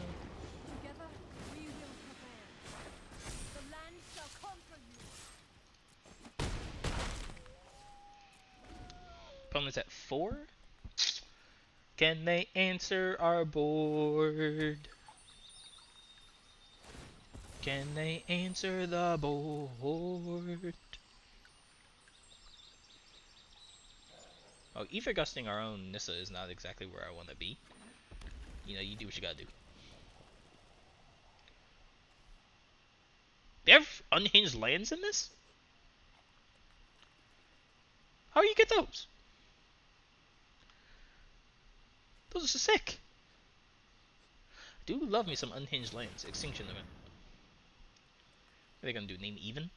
Together we will prevail. The land shall conquer you. Opponent's at 4. Can they answer our board? Can they answer the board? Oh, Ether Gusting our own Nissa is not exactly where I want to be. You know, you do what you gotta do. They have unhinged lands in this? How do you get those? Those are so sick. I do love me some unhinged lands. Extinction Event. What are they gonna do? Name even?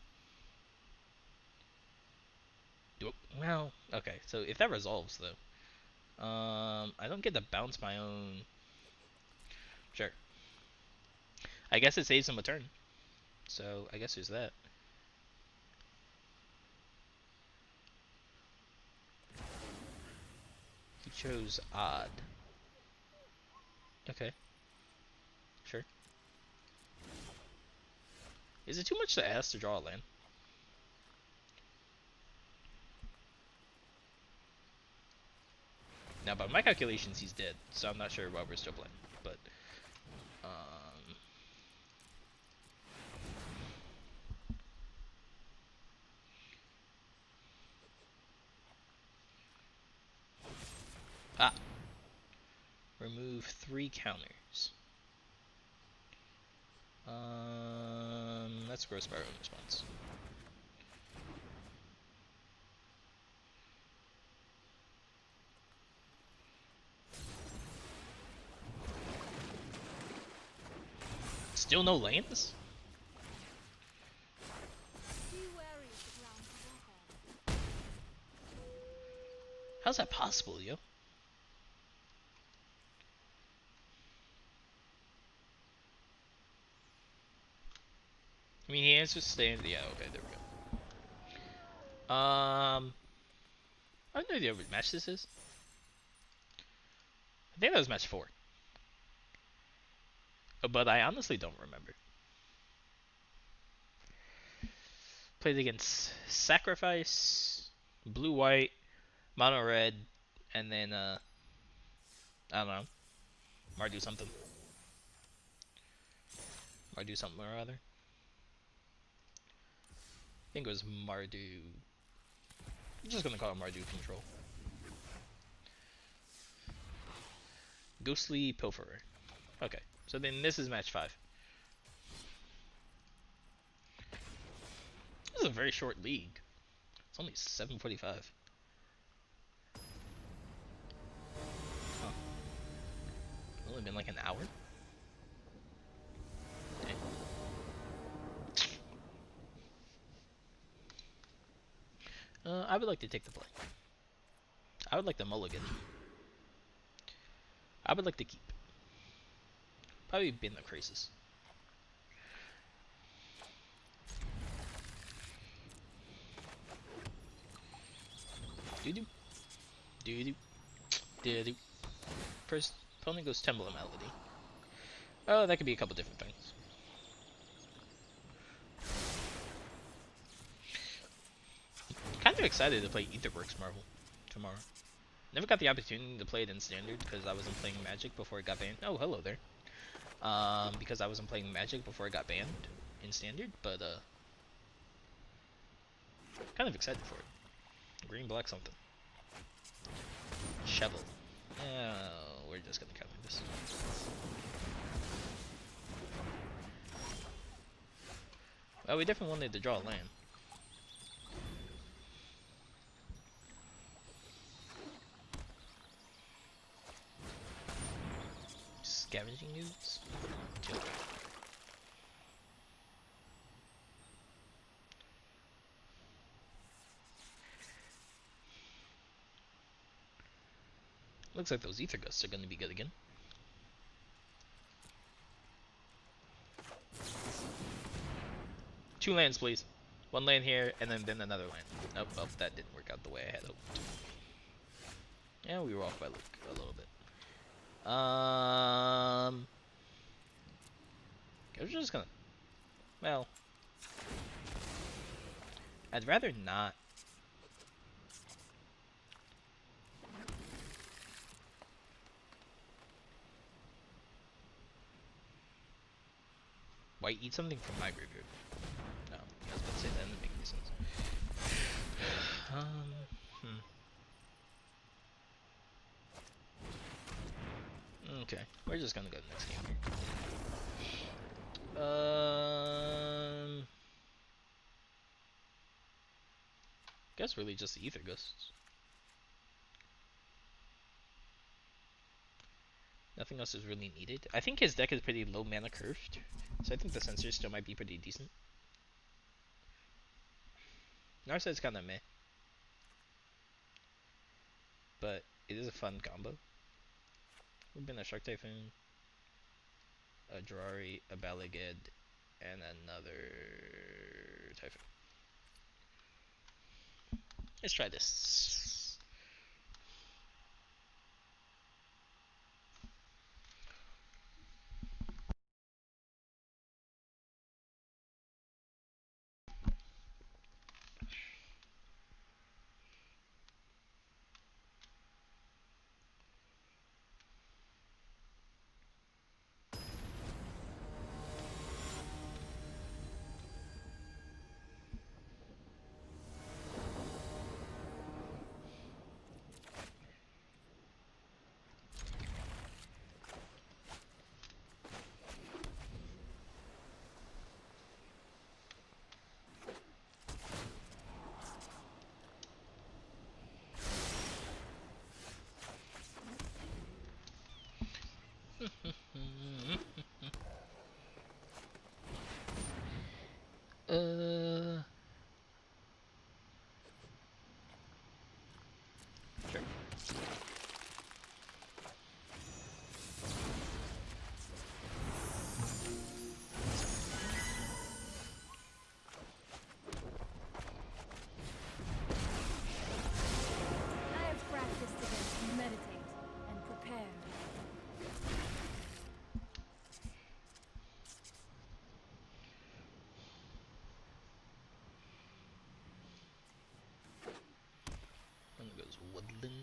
Well, okay. So if that resolves though, I don't get to bounce my own. Sure. I guess it saves him a turn. So I guess there's that. He chose odd. Okay. Sure. Is it too much to ask to draw a land? Now, by my calculations, he's dead, so I'm not sure why we're still playing. But, ah, remove 3 counters. That's Growth Spiral in response. Still no lands? Be wary of the ground below. How's that possible, yo? I mean, he answers stand. Yeah, okay, there we go. I have no idea what match this is. I think that was match 4. but I honestly don't remember. Played against Sacrifice, Blue White, Mono Red, and then I don't know, Mardu something. Mardu something or other. I think it was Mardu. I'm just gonna call it Mardu Control. Ghostly Pilferer. Okay, so then this is match 5. This is a very short league. It's only 7:45. Huh. Only been like an hour. Dang. I would like to take the play. I would like the mulligan. I would like to keep. Probably bin the Crisis. Doo-doo. Doo-doo. Doo-doo. First opponent goes Temple of Melody. Oh, that could be a couple different things. Kind of excited to play Etherworks Marvel tomorrow. Never got the opportunity to play it in Standard because I wasn't playing Magic before it got banned. Oh, hello there. Because I wasn't playing Magic before it got banned in Standard, but kind of excited for it. Green, black, something. Shovel. We're just gonna counter this. Well, we definitely wanted to draw a land. Scavenging dudes? Chill. Looks like those Ether Gusts are gonna be good again. Two lands, please. One land here, and then another land. Nope, oh, that didn't work out the way I had hoped. Yeah, we were off by like a little bit. I was just gonna. Well, I'd rather not. Why eat something from my graveyard? No, I was about to say that doesn't make any sense. Okay, we're just gonna go to the next game here. Guess really just the Ether Ghosts. Nothing else is really needed. I think his deck is pretty low mana curved, so I think the sensors still might be pretty decent. Narset's kind of meh, but it is a fun combo. We've been a Shark Typhoon, a Drari, a Balaged, and another Typhoon. Let's try this.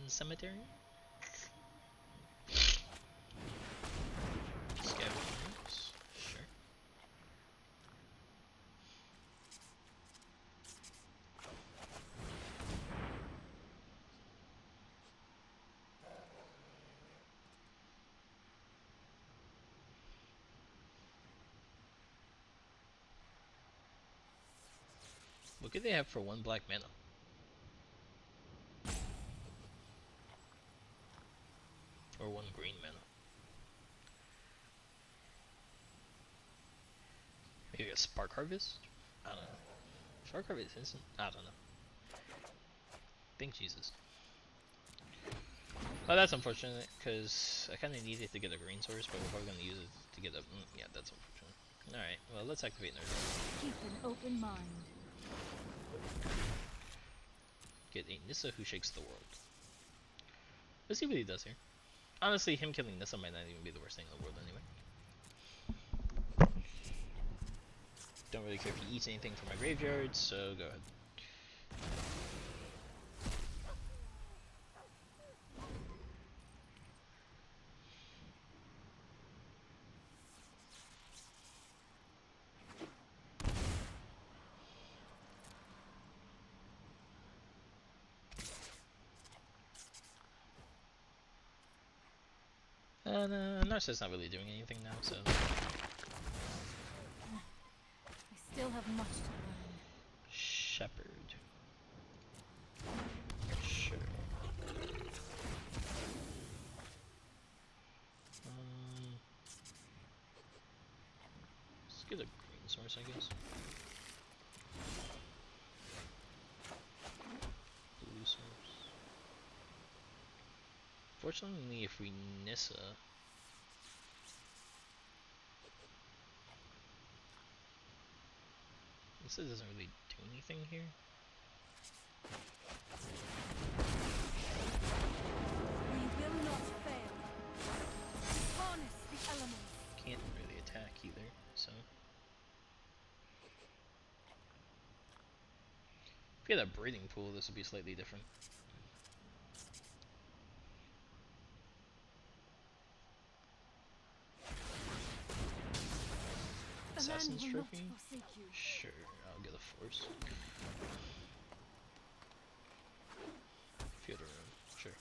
cemetery. Scavengers, sure. What could they have for 1 black mana? Or 1 green mana? Maybe a Spark Harvest? I don't know. Spark Harvest instant? I don't know. Thank Jesus. Well, that's unfortunate, because I kind of needed to get a green source, but we're probably going to use it to get a... yeah, that's unfortunate. Alright, well, let's activate Nerve. Keep an open mind. Get a Nissa who shakes the world. Let's see what he does here. Honestly, him killing Nissa might not even be the worst thing in the world anyway. Don't really care if he eats anything from my graveyard, so go ahead. Narcissus not really doing anything now, so... I still have much to learn. Shepherd. Sure. Let's get a green source, I guess. Blue source. Fortunately, if we Nissa... Nissa doesn't really do anything here. We will not fail. Harness the elements. Can't really attack either, so... If we had a breeding pool, this would be slightly different. Assassin's Trophy? Sure, I'll get a force. Field of Ruin, sure.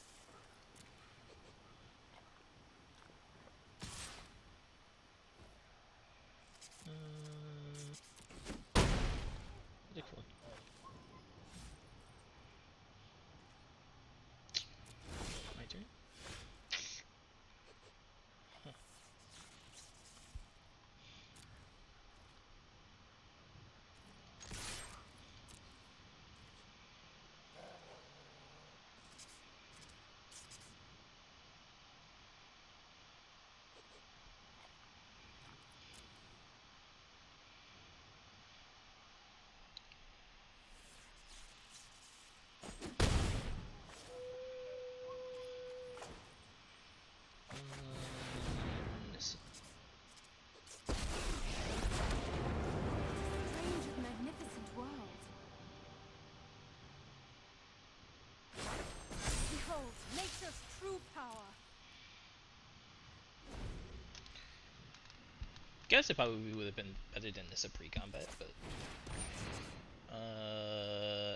Look for my turn. Huh. Nissa. Strange and magnificent world. Behold, nature's true power. Guess it probably would have been better than Nissa pre-combat, but...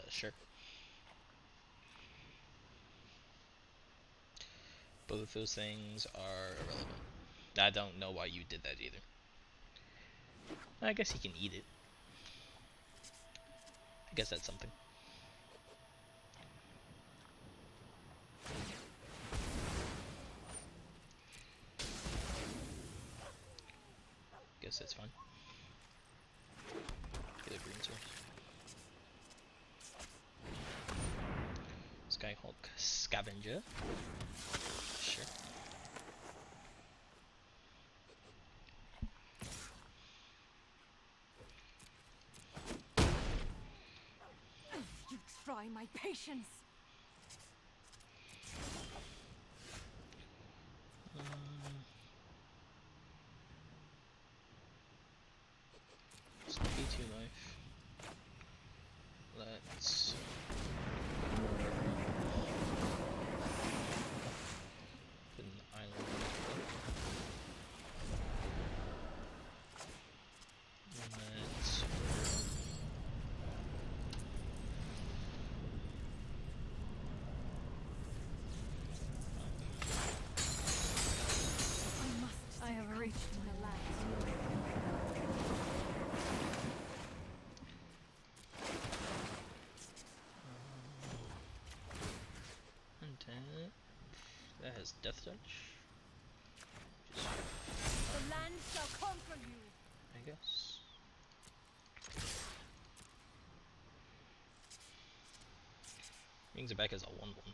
sure. Both of those things are irrelevant. I don't know why you did that either. I guess he can eat it. I guess that's something. Guess that's fine. Get a green source. Skyhawk Scavenger. Sure. You try my patience. Let's P2 life. Let's... That has death touch. Just, The land shall conquer you. I guess. Brings it back as a 1/1.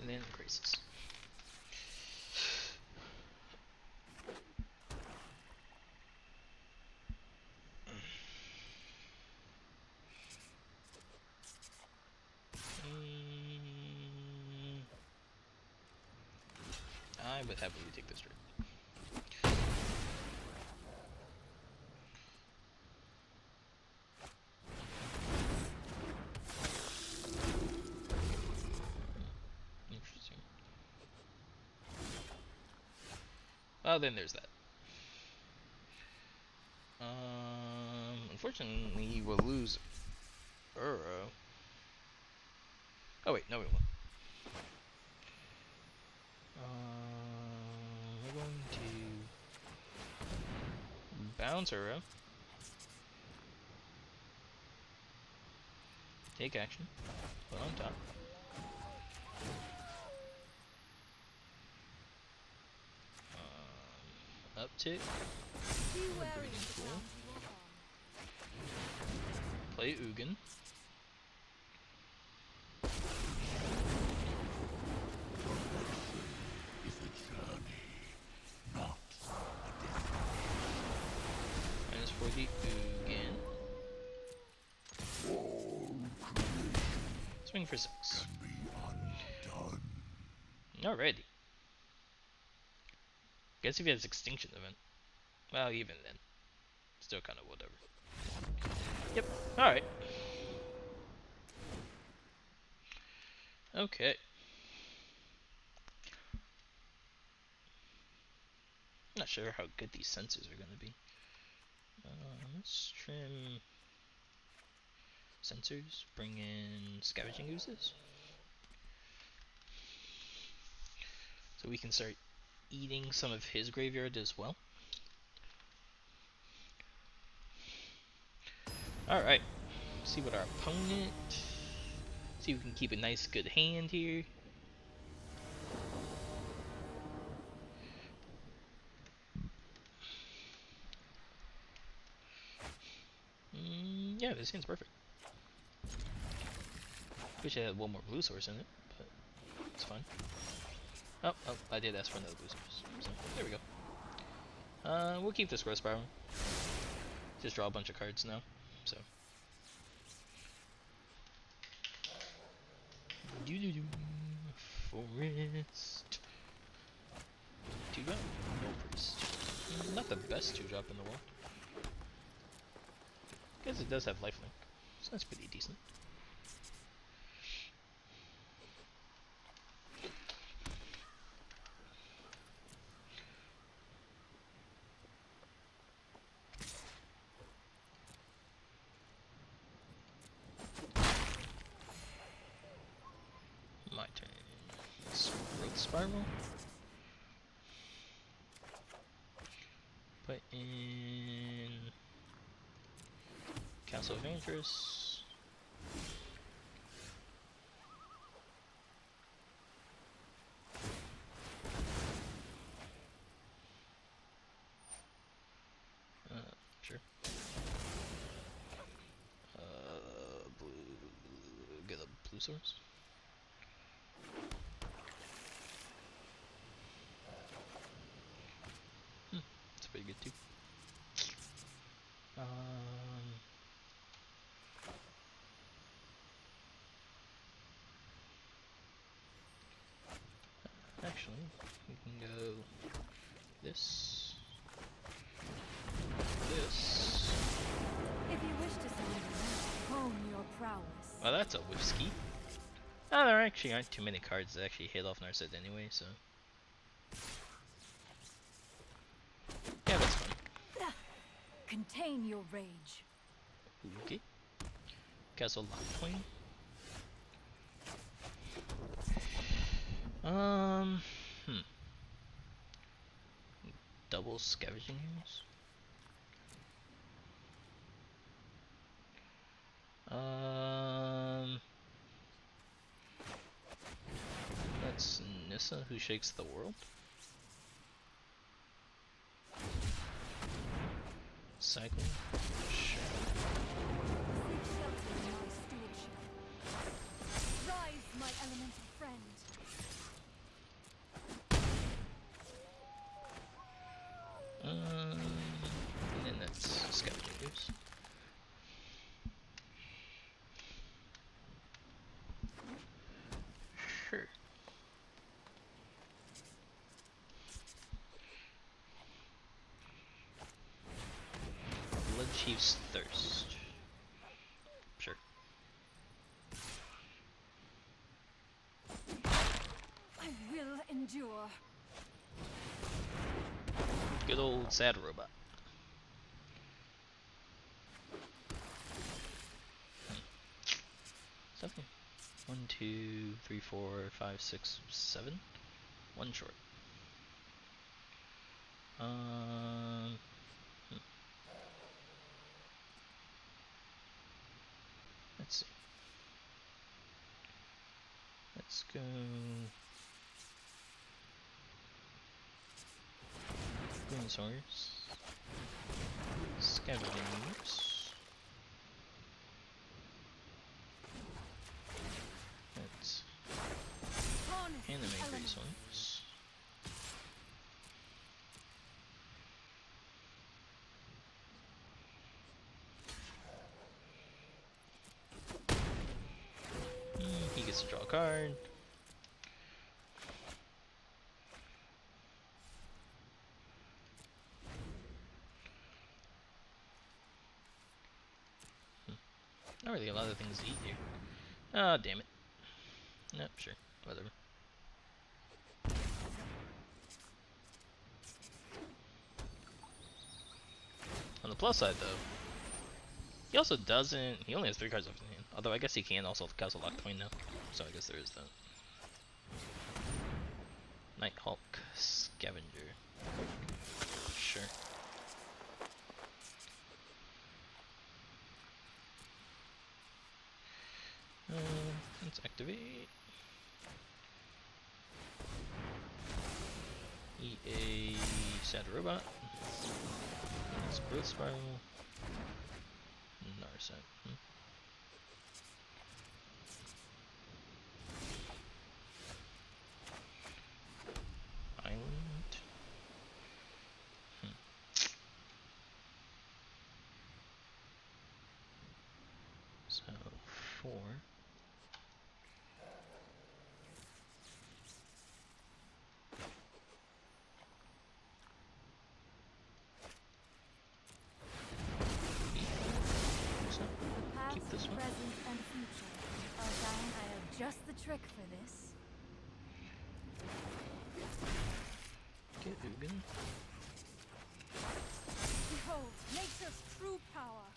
And then increases. I would happily take this trade. Interesting. Well, then there's that. Unfortunately, we'll lose Uro. Oh wait, no we won't. We're going to bounce Uro. Take action. Put on top. Uptick. Be wary Breeding of the pool. ground you walk on. Play Ugin. Is a journey, not a destination. Minus for the Ugin. All creation Swing for 6. can be undone. Alrighty. Guess if he has Extinction Event. Well, even then. Still kind of whatever. Yep. Alright. Okay. Not sure how good these sensors are going to be. Let's trim sensors. Bring in Scavenging Oozes. So we can start eating some of his graveyard as well. Alright. See what our opponent. See if we can keep a nice good hand here. Yeah, this hand's perfect. Wish I had one more blue source in it, but it's fine. Oh, I did ask for another blue source. So, there we go. We'll keep this growth spiral. Just draw a bunch of cards now, so. Forest. 2-drop? No priest. Not the best 2-drop in the world. Guess it does have lifelink, so that's pretty decent. My turn. Growth spiral. Put in Castle of Interest. Sure. Blue. Get a blue source. That's pretty good too. Actually, we can go this. This. If you wish to hone your prowess. Well, that's a whiskey. Oh, there actually aren't too many cards that actually hit off Narset anyway, so. Yeah, that's fine. Contain your rage. Okay. Castle Lockpoint. Hmm. Double scavenging use. That's Nissa who shakes the world. Cycle. Sure. Seek shelter in my stewardship. Rise, my elemental friend. And then that's scavenging use. Sure. Blood Chief's Thirst. Sure. I will endure. Good old sad robot. Something. 1, 2, 3, 4, 5, 6, 7. One short. Hmm. Let's see. Let's go. Venusaurus. Scavengers. Let's Harness the animate elements. Venusaurus. He gets to draw a card. Not really a lot of things to eat here. Ah, damn it. Nope, sure. Whatever. On the plus side, though, he also doesn't. He only has 3 cards left in hand. Although I guess he can also Castle Lockpoint now. So I guess there is that. Nighthawk Scavenger. Sure. Let's activate. Eat a sad robot. It's growth spiral. Narset. Island. So 4. So Past, keep this one. present, and future. Aldyne, I have just the trick for this. Get Ugin. Behold, nature's true power.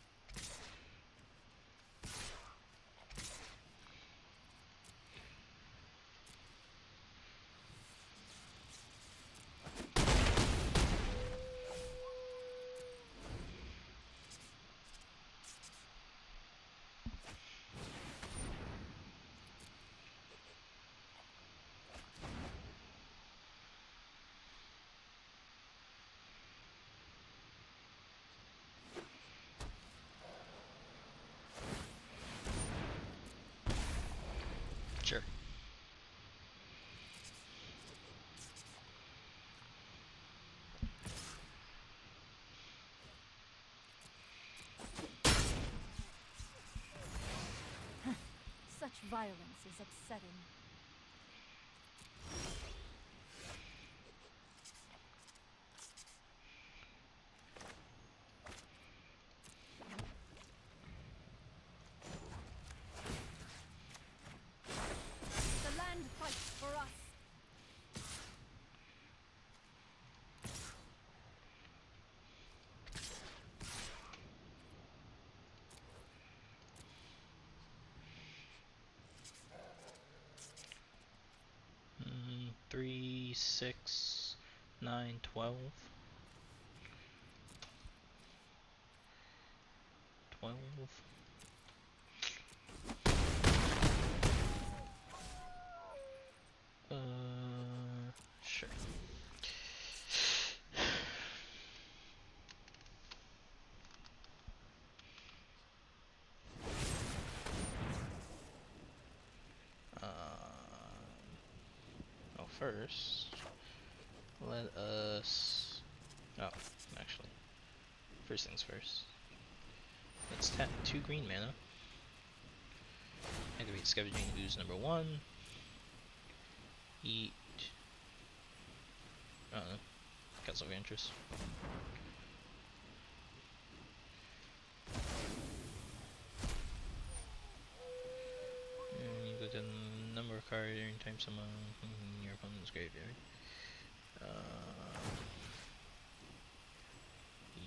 Sure. Such violence is upsetting. The land fights for us. 3, 6, 9, 12. 12. Sure. Oh, first, let us. Oh, actually, first things first. Let's tap 2 green mana. Activate Scavenging Ooze number 1. Eat. Castle of Interest. And you go to the number of cards during time summon your opponent's graveyard.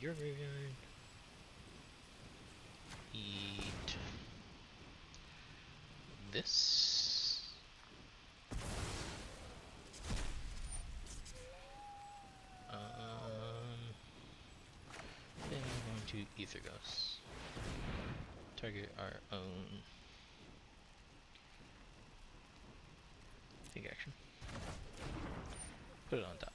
Your graveyard. Eat this. Then we're going to Ether Ghost. Target our own. Take action. Put it on top.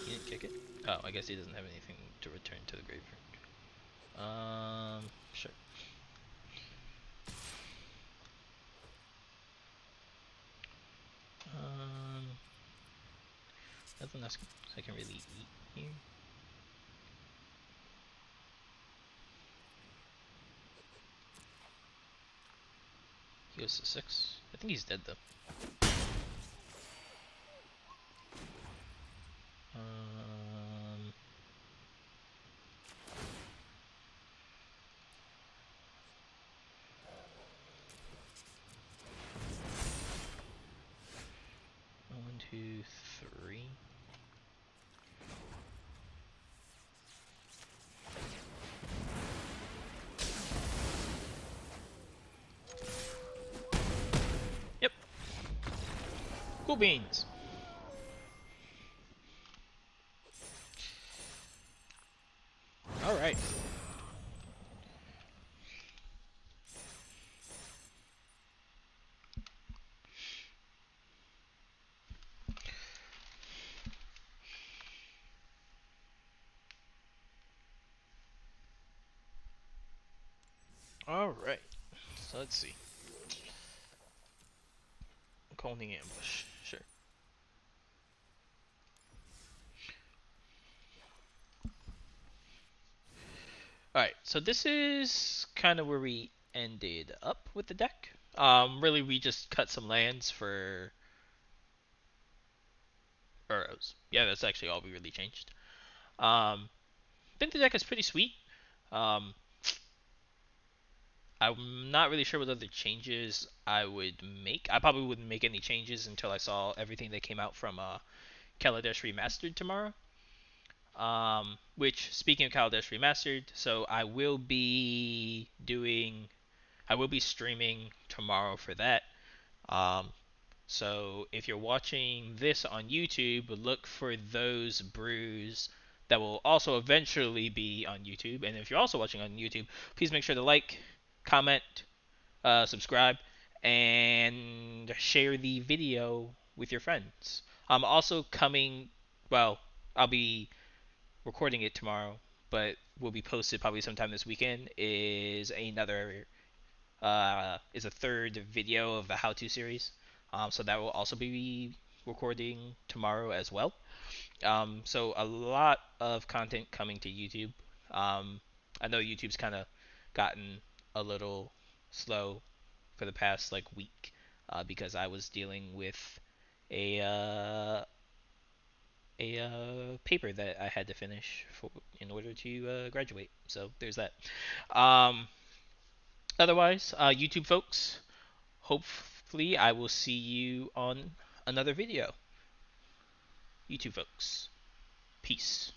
He didn't kick it? Oh, I guess he doesn't have anything to return to the graveyard. Sure. Nothing else I can really eat here. He goes to 6. I think he's dead though. 1, 2, 3. Yep. Cool beans. All right. All right. So let's see. Calling ambush. Sure. Alright, so this is kind of where we ended up with the deck. Really, we just cut some lands for burrows. Yeah, that's actually all we really changed. I think the deck is pretty sweet. Um, I'm not really sure what other changes I would make. I probably wouldn't make any changes until I saw everything that came out from Kaladesh Remastered tomorrow. Which, speaking of Kaladesh Remastered, so I will be streaming tomorrow for that. Um, so if you're watching this on YouTube, look for those brews that will also eventually be on YouTube. And if you're also watching on YouTube, please make sure to like, comment, subscribe, and share the video with your friends. Also coming, well, I'll be recording it tomorrow, but will be posted probably sometime this weekend. Is a third video of the how-to series. So that will also be recording tomorrow as well. So a lot of content coming to YouTube. I know YouTube's kind of gotten a little slow for the past like week because I was dealing with a paper that I had to finish in order to graduate. So there's that. Um, Otherwise, YouTube folks, hopefully I will see you on another video. YouTube folks, peace.